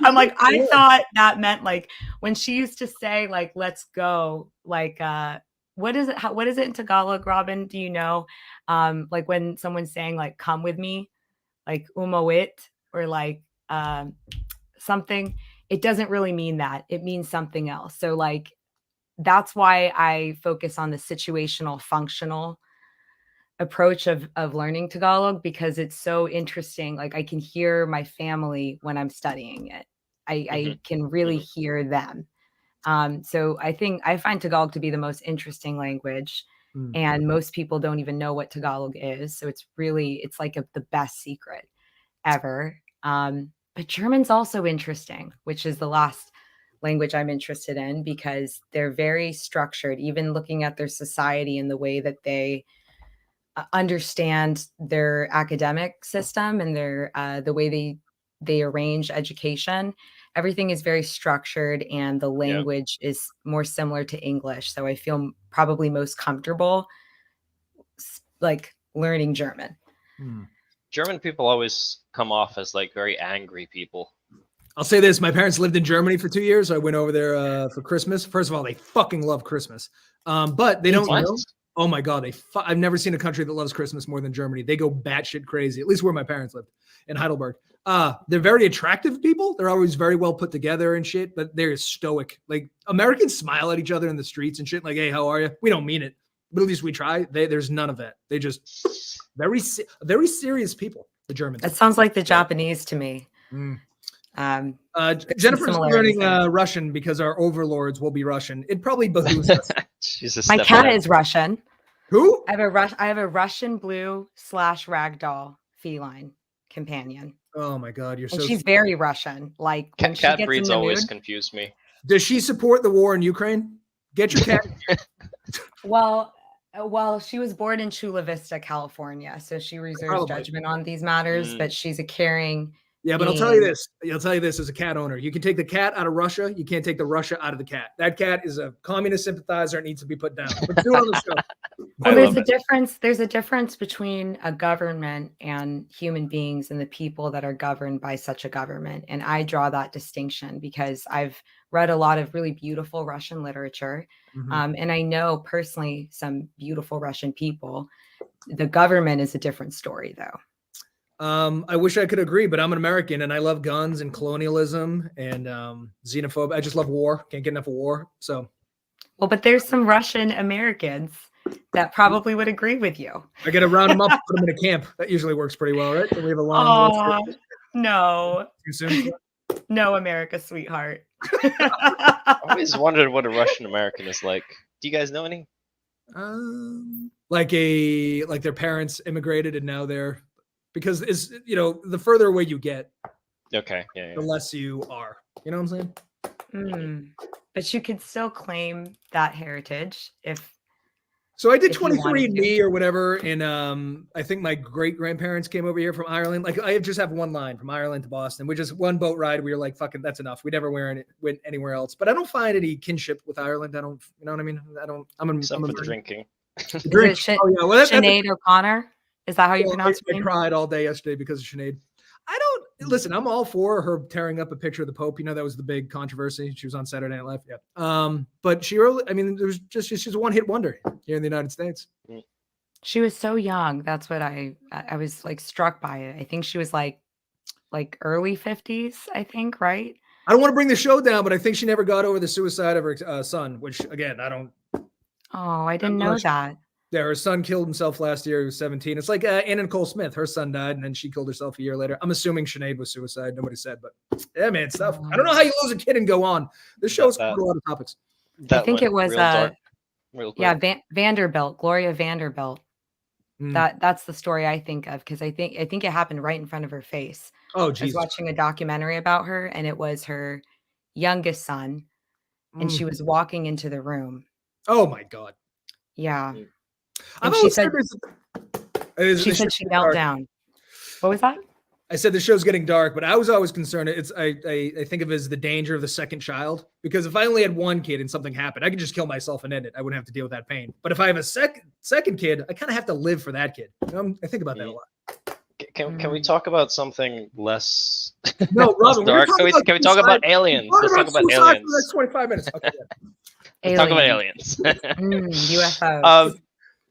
I'm like, I thought that meant, like, when she used to say, like, let's go, like, what is it in Tagalog, Robin? Do you know? Like when someone's saying, like, come with me, like umawit, or like something, it doesn't really mean that. It means something else. So, like, that's why I focus on the situational, functional approach of learning Tagalog, because it's so interesting. Like, I can hear my family when I'm studying it. I can really hear them. So I find Tagalog to be the most interesting language, and most people don't even know what Tagalog is. So it's like the best secret ever. But German's also interesting, which is the last language I'm interested in, because they're very structured, even looking at their society and the way that they understand their academic system and the way they arrange education. Everything is very structured, and the language is more similar to English. So I feel probably most comfortable, like, learning German. German people always come off as, like, very angry people. I'll say this. My parents lived in Germany for 2 years. I went over there for Christmas. First of all, they fucking love Christmas. But they don't know. Oh my God. I've never seen a country that loves Christmas more than Germany. They go batshit crazy, at least where my parents lived, in Heidelberg. They're very attractive people. They're always very well put together and shit, but they're stoic. Like, Americans smile at each other in the streets and shit. Like, hey, how are you? We don't mean it, but at least we try. There's none of that. They just very serious people, the Germans. That sounds like the Japanese to me. Jennifer's learning Russian because our overlords will be Russian. It probably behooves us. My cat is Russian. Who? I have a Russian blue / ragdoll feline companion. Oh my God, you're and so. She's very Russian. Like, when cat she gets breeds in the always mood, confuse me. Does she support the war in Ukraine? Get your cat. Well, she was born in Chula Vista, California, so she reserves judgment on these matters. But she's a caring. Yeah, but I'll tell you this. As a cat owner, you can take the cat out of Russia. You can't take the Russia out of the cat. That cat is a communist sympathizer and needs to be put down. Let's do it on the show. Well, there's a difference. There's a difference between a government and human beings and the people that are governed by such a government. And I draw that distinction because I've read a lot of really beautiful Russian literature. And I know personally some beautiful Russian people. The government is a different story, though. I wish I could agree, but I'm an American and I love guns and colonialism and xenophobia. I just love war. Can't get enough of war. So, well, but there's some Russian Americans that probably would agree with you. I got to round them up, put them in a camp. That usually works pretty well, right? So we have a long list. No. Too soon? No, America, sweetheart. I always wondered what a Russian American is like. Do you guys know any? Like their parents immigrated and now they're, because it's, the further away you get, okay, yeah. the less you are. You know what I'm saying? But you could still claim that heritage if. So I did 23andMe or whatever, and I think my great grandparents came over here from Ireland. Like I just have one line from Ireland to Boston. We just one boat ride. We were like, fucking, that's enough. We never went anywhere else. But I don't find any kinship with Ireland. I don't, you know what I mean? I don't. Except for the drinking. Drink. Well, Sinead O'Connor. Is that how you pronounce it? I cried all day yesterday because of Sinead. I don't listen. I'm all for her tearing up a picture of the Pope. That was the big controversy. She was on Saturday Night Live. Yeah. But she's a one-hit wonder here in the United States. She was so young. That's what I was like struck by it. I think she was like early 50s. I think, right? I don't want to bring the show down, but I think she never got over the suicide of her son. Which again, I don't. Oh, I didn't know that. Yeah, her son killed himself last year. He was 17. It's like Anna Nicole Smith. Her son died, and then she killed herself a year later. I'm assuming Sinead was suicide. Nobody said, but yeah, man, stuff. I don't know how you lose a kid and go on. This show's covered a lot of topics. I think it was Vanderbilt, Gloria Vanderbilt. That's the story I think of, because I think it happened right in front of her face. Oh, Jesus. I was watching a documentary about her, and it was her youngest son, and she was walking into the room. Oh my God. Yeah. And she said she knelt down. What was that? I said the show's getting dark, but I was always concerned. I think of it as the danger of the second child, because if I only had one kid and something happened, I could just kill myself and end it. I wouldn't have to deal with that pain. But if I have a second kid, I kind of have to live for that kid. I think about that a lot. Can we talk about something less? No, Robin, dark? Can we talk about aliens? Let's talk about aliens. For the next 25 minutes. Okay, Let's talk about aliens. UFOs.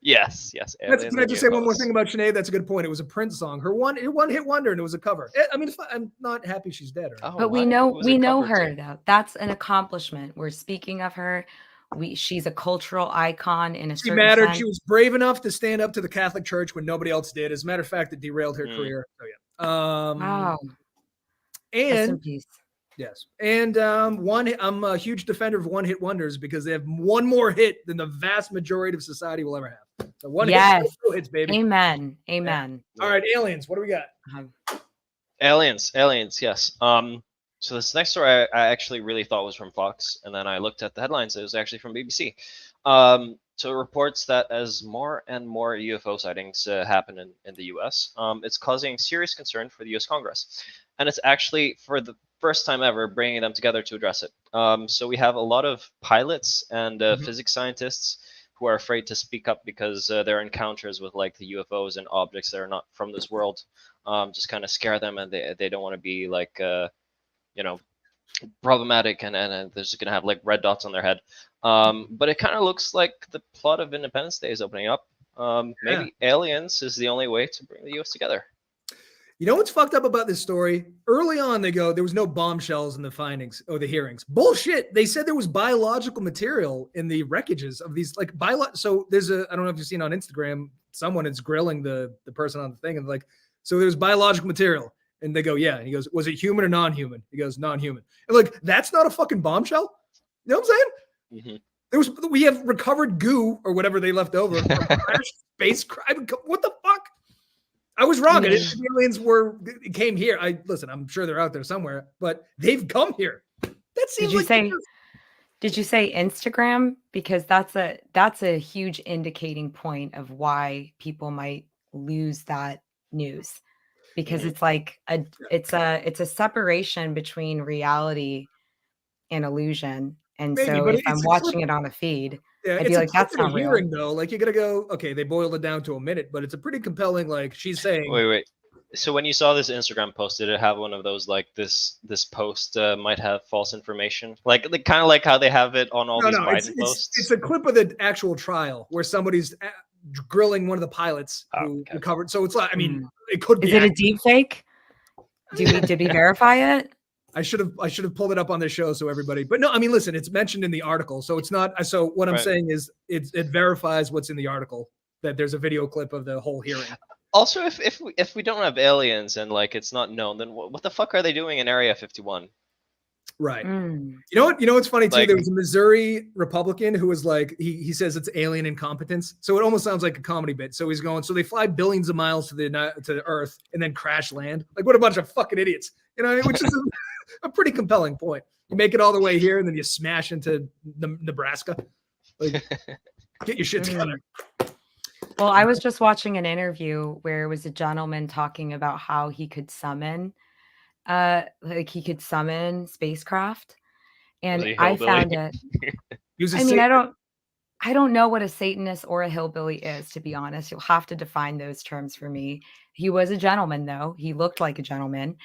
Yes. Can I just say one more thing about Sinead? That's a good point. It was a Prince song. Her one hit wonder, and it was a cover. I mean, I'm not happy she's dead. But we know her though. That's an accomplishment. We're speaking of her. She's a cultural icon in a certain sense. She mattered. She was brave enough to stand up to the Catholic Church when nobody else did. As a matter of fact, it derailed her career. So yeah. Wow. And rest in peace. Yes. And I'm a huge defender of one-hit wonders because they have one more hit than the vast majority of society will ever have. So one hits, baby. Amen. Yeah. All right, aliens. What do we got? Aliens, yes. So this next story I actually really thought was from Fox, and then I looked at the headlines. It was actually from BBC. So it reports that as more and more UFO sightings happen in the U.S., it's causing serious concern for the U.S. Congress. And it's actually, for the first time ever, bringing them together to address it. So we have a lot of pilots and physics scientists who are afraid to speak up because their encounters with like the UFOs and objects that are not from this world just kind of scare them, and they don't want to be like, problematic, and they're just going to have like red dots on their head. But it kind of looks like the plot of Independence Day is opening up. Maybe aliens is the only way to bring the U.S. together. You know what's fucked up about this story? Early on, they go, there was no bombshells in the findings or the hearings. Bullshit. They said there was biological material in the wreckages of these, like, so there's I don't know if you've seen on Instagram, someone is grilling the person on the thing, and like, so there's biological material. And they go, yeah. And he goes, was it human or non-human? He goes, non-human. And like, that's not a fucking bombshell? You know what I'm saying? We have recovered goo or whatever they left over from space crime. What the fuck? I was wrong. The aliens came here. I'm sure they're out there somewhere, but they've come here. That seems Did you say Instagram? Because that's a huge indicating point of why people might lose that news. Because it's like it's a separation between reality and illusion. And so if I'm watching it on a feed, I'd be like, that's not real. Though. Like, you gotta go, okay, they boiled it down to a minute, but it's a pretty compelling, like, she's saying. Wait. So when you saw this Instagram post, did it have one of those, like, this post might have false information? Like kind of like how they have it on all these Biden posts? It's a clip of the actual trial where somebody's grilling one of the pilots who recovered. So it's like, I mean, it could be. Is it a deep fake? Did we verify it? I should have pulled it up on this show so everybody. But no, I mean, listen, it's mentioned in the article, so it's not. So what I'm saying is, it verifies what's in the article, that there's a video clip of the whole hearing. Also, if we don't have aliens and like it's not known, then what the fuck are they doing in Area 51? Right. Mm. You know what's funny too? Like- There was a Missouri Republican who was like, he says it's alien incompetence. So it almost sounds like a comedy bit. So he's going, so they fly billions of miles to the Earth and then crash land. Like, what a bunch of fucking idiots. You know what I mean? Which is a pretty compelling point. You make it all the way here and then you smash into Nebraska. Like, get your shit together. Well, I was just watching an interview where it was a gentleman talking about how he could summon spacecraft. And I found it. I mean, I don't know what a Satanist or a hillbilly is, to be honest. You'll have to define those terms for me. He was a gentleman, though. He looked like a gentleman.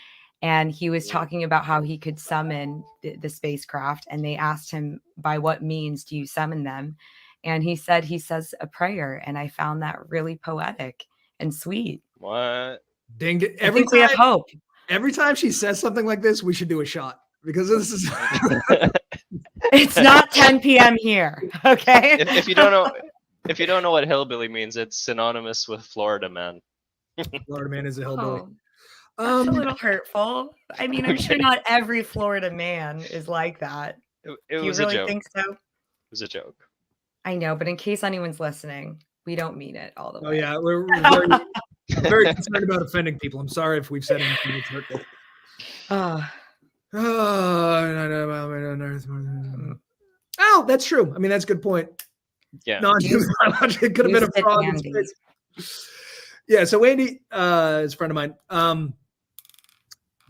And he was talking about how he could summon the spacecraft. And they asked him, by what means do you summon them? And he said he says a prayer. And I found that really poetic and sweet. What? Dang it. I think we have hope. Every time she says something like this, we should do a shot. Because this is it's not 10 p.m. here. Okay. If you don't know what hillbilly means, it's synonymous with Florida man. Florida man is a hillbilly. That's a little hurtful. I mean, I'm sure not every Florida man is like that. It Do was you a really joke. think so? It was a joke. I know, but in case anyone's listening, we don't mean it all the way. Oh yeah, we're very concerned about offending people. I'm sorry if we've said anything that's hurtful. Oh, that's true. I mean, that's a good point. Yeah. Non-human biology could have been a frog in space. Yeah, so Andy is a friend of mine.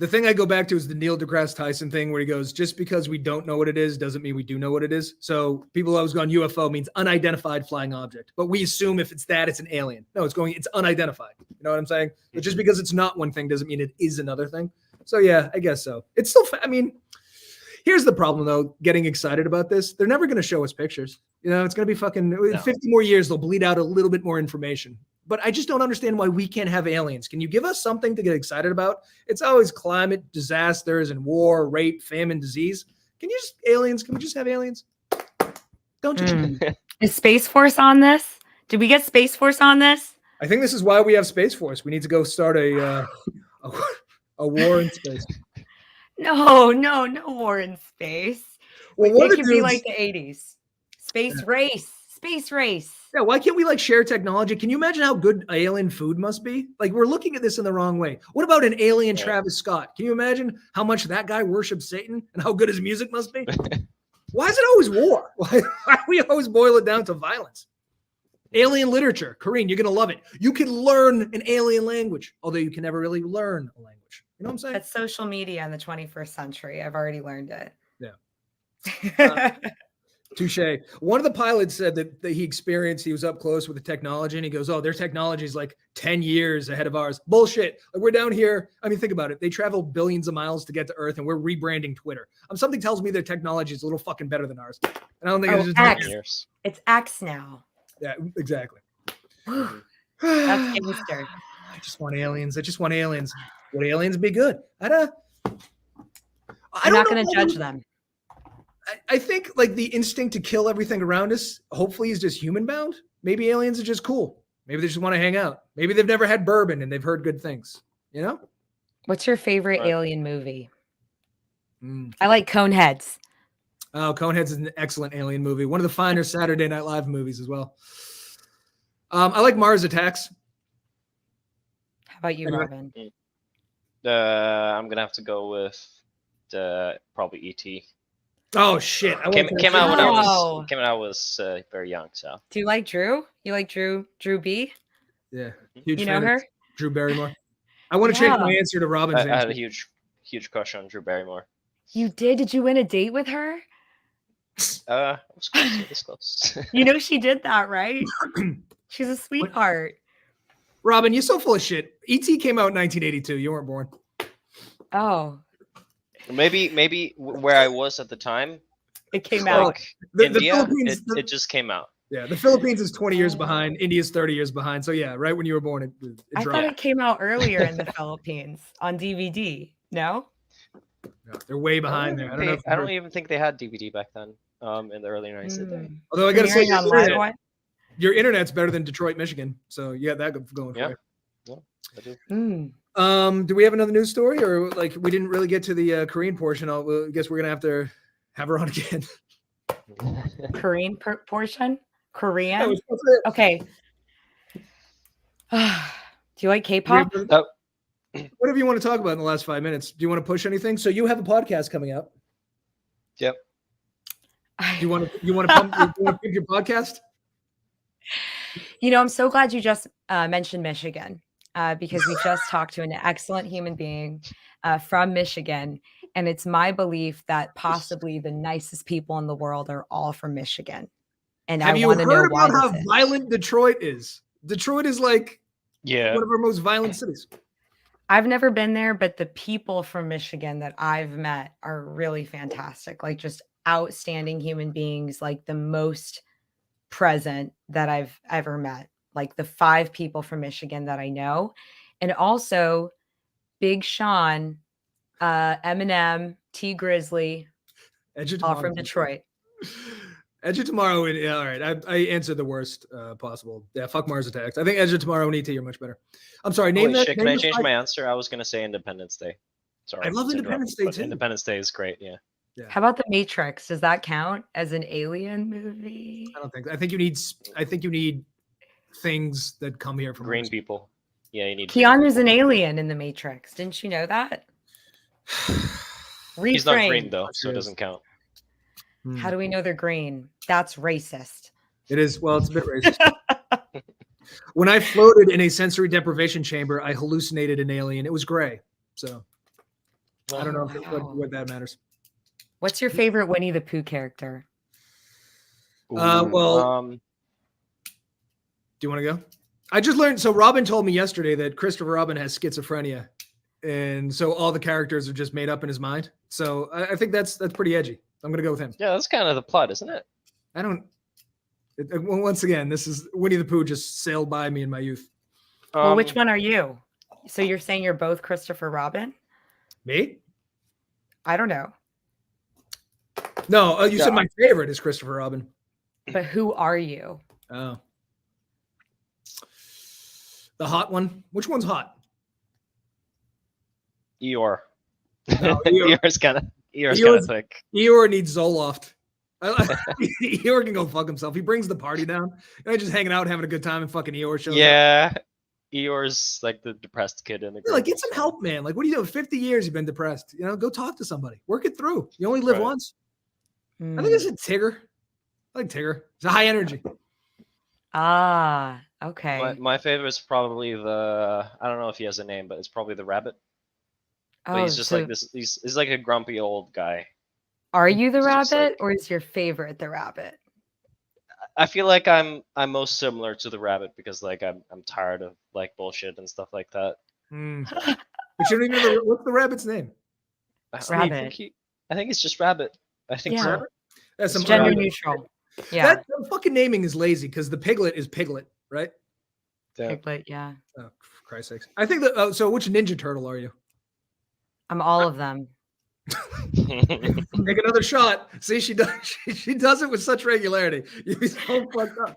The thing I go back to is the Neil deGrasse Tyson thing where he goes, just because we don't know what it is doesn't mean we do know what it is. So people always go on UFO means unidentified flying object. But we assume if it's that, it's an alien. No, it's unidentified. You know what I'm saying? But just because it's not one thing doesn't mean it is another thing. So yeah, I guess so. It's still, I mean, here's the problem though, getting excited about this. They're never going to show us pictures. You know, it's going to be fucking 50 more years. They'll bleed out a little bit more information. But I just don't understand why we can't have aliens. Can you give us something to get excited about? It's always climate, disasters, and war, rape, famine, disease. Can we just have aliens? Don't you? Is Space Force on this? Did we get Space Force on this? I think this is why we have Space Force. We need to go start a war in space. No war in space. Well, it could be like the 80s. Space race. Yeah, why can't we share technology? Can you imagine how good alien food must be? Like, we're looking at this in the wrong way. What about an alien Travis Scott? Can you imagine how much that guy worships Satan and how good his music must be? Why is it always war? Why do we always boil it down to violence? Alien literature. Corrine, you're going to love it. You can learn an alien language, although you can never really learn a language. You know what I'm saying? That's social media in the 21st century. I've already learned it. Yeah. Touche. One of the pilots said that he was up close with the technology and he goes, oh, their technology is like 10 years ahead of ours. Bullshit. Like, we're down here. I mean, think about it. They travel billions of miles to get to Earth and we're rebranding Twitter. Something tells me their technology is a little fucking better than ours. And I don't think it's just X. Years. It's X now. Yeah, exactly. That's gangster. I just want aliens. Would aliens be good? I'm not going to judge them. I think the instinct to kill everything around us, hopefully, is just human bound. Maybe aliens are just cool. Maybe they just want to hang out. Maybe they've never had bourbon and they've heard good things. You know? What's your favorite alien movie? I like Coneheads. Oh, Coneheads is an excellent alien movie. One of the finer Saturday Night Live movies as well. I like Mars Attacks. How about you, Robin? I'm gonna have to go with probably E.T. Oh shit! Came out when I was very young. So. Do you like Drew? You like Drew B? Yeah. Huge you know her? Drew Barrymore. I want to change my answer to Robin's answer. I had a huge crush on Drew Barrymore. You did? Did you win a date with her? I was close. It was close. You know she did that, right? She's a sweetheart. Robin, you're so full of shit. E.T. came out in 1982. You weren't born. Oh. Maybe where I was at the time. It came out. India, it just came out. Yeah, the Philippines is 20 years behind. India's 30 years behind. So yeah, right when you were born, it I thought it came out earlier in the Philippines on DVD. No? No, they're way behind there. I don't even think they had DVD back then. In the early 90s, did they? Although I gotta say, your internet's better than Detroit, Michigan. So you got that going for you. Yeah, I do. Do we have another news story, or like we didn't really get to the Corrine portion? I guess we're gonna have to have her on again. Korean portion? Korean? Yeah, okay. Do you like K-pop? Whatever you want to talk about in the last 5 minutes. Do you want to push anything? So you have a podcast coming out. Yep. Do you want to pump your podcast? You know, I'm so glad you just mentioned Michigan because we just talked to an excellent human being from Michigan. And it's my belief that possibly the nicest people in the world are all from Michigan. And have I want to know why how violent Detroit is? Detroit is like one of our most violent cities. I've never been there, but the people from Michigan that I've met are really fantastic. Like just outstanding human beings, like the most present that I've ever met. Like the 5 people from Michigan that I know. And also Big Sean, Eminem, T Grizzly, all from Detroit. Edge of Tomorrow. Yeah, all right. I answered the worst possible. Yeah, fuck Mars Attacks. I think Edge of Tomorrow and E.T. are much better. I'm sorry. Can I change my answer? I was going to say Independence Day. Sorry. I love Independence Day too. Independence Day is great. Yeah. How about The Matrix? Does that count as an alien movie? I don't think. I think you need things that come here from green people. Yeah, you need. Keanu's an alien in The Matrix. Didn't you know that? He's not green though, so it doesn't count. How do we know they're green? That's racist. It is. Well, it's a bit racist. When I floated in a sensory deprivation chamber, I hallucinated an alien. It was gray. So I don't know what that matters. What's your favorite Winnie the Pooh character? Do you want to go? I just learned. So Robin told me yesterday that Christopher Robin has schizophrenia. And so all the characters are just made up in his mind. So I think that's pretty edgy. I'm going to go with him. Yeah, that's kind of the plot, isn't it? Once again, this is Winnie the Pooh just sailed by me in my youth. Well, which one are you? So you're saying you're both Christopher Robin? Me? I don't know. No, you said my favorite is Christopher Robin. But who are you? Oh. The hot one? Which one's hot? Eeyore. No, Eeyore's kind of thick. Eeyore needs Zoloft. Eeyore can go fuck himself. He brings the party down. And just hanging out, having a good time, and fucking Eeyore shows up. Eeyore's like the depressed kid in the group. Like, get some help, man. Like, what are you doing? 50 years you've been depressed. Go talk to somebody. Work it through. You only live once. I think it's a Tigger. I like Tigger. It's a high energy. Ah, okay. My favorite is probably I don't know if he has a name, but it's probably the rabbit. But he's just like this. He's like a grumpy old guy. Are you the rabbit, or is your favorite the rabbit? I feel like I'm most similar to the rabbit because like I'm tired of like bullshit and stuff like that. But you don't even know what's the rabbit's name? Rabbit. I think it's just rabbit. I think so. Rabbit? That's some gender neutral. Yeah. That fucking naming is lazy because the piglet is Piglet, right? Piglet, yeah. Oh, for Christ's sakes. I think that. So, which Ninja Turtle are you? I'm all of them. Make another shot. See, she does. She does it with such regularity. You're so fucked up.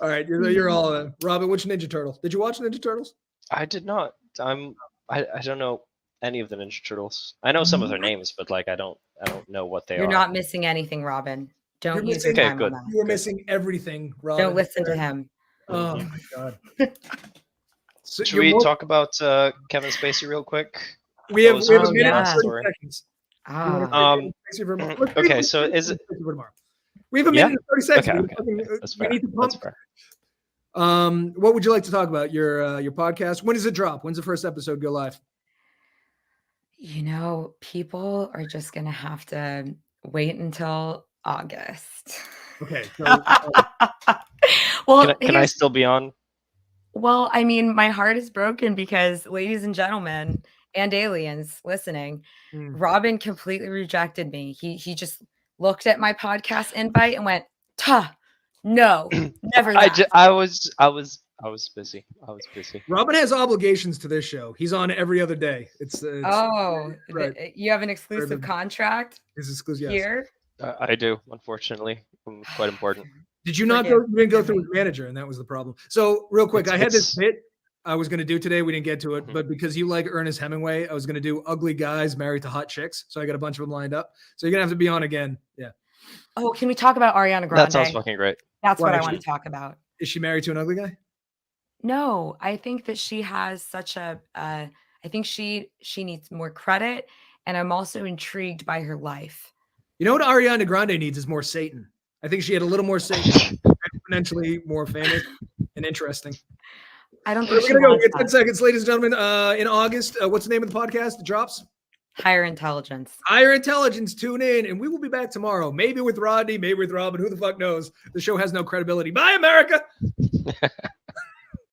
All right, you're all in. Robin, which Ninja Turtle? Did you watch Ninja Turtles? I did not. I don't know any of the Ninja Turtles. I know some of their names, but like I don't know what they are. You're not missing anything, Robin. Don't use your time on that. You're missing everything, Robin. Don't listen to him. Oh my god. So should we talk about Kevin Spacey real quick? We have a minute and 30 seconds. Okay, so is it? We have a minute and 30 seconds. Okay. That's fair. That's fair. What would you like to talk about? Your podcast? When does it drop? When's the first episode go live? People are just gonna have to wait until August. Okay. So, well, can I still be on? Well, I mean, my heart is broken because, ladies and gentlemen, and aliens listening, Robin completely rejected me. He just looked at my podcast invite and went, no, never. I was busy. Robin has obligations to this show. He's on every other day. It's right. You have an exclusive contract. It's exclusive here. I do, unfortunately. I'm quite important. Did you not go? You didn't go through his manager, and that was the problem. So, real quick, I had this bit I was going to do today. We didn't get to it, Mhm. but because you like Ernest Hemingway, I was going to do ugly guys married to hot chicks. So I got a bunch of them lined up. So you're going to have to be on again. Yeah. Oh, can we talk about Ariana Grande? That sounds fucking great. That's Why, what I is want she- to talk about. Is she married to an ugly guy? No, I think that she has such a. I think she needs more credit, and I'm also intrigued by her life. You know what Ariana Grande needs is more Satan. I think she had a little more Satan, exponentially more famous and interesting. I don't We're think she gonna go. wants Get 10 that. seconds, ladies and gentlemen. In August, what's the name of the podcast? It drops. Higher Intelligence. Higher Intelligence. Tune in, and we will be back tomorrow. Maybe with Rodney, maybe with Robin. Who the fuck knows? The show has no credibility. Bye, America.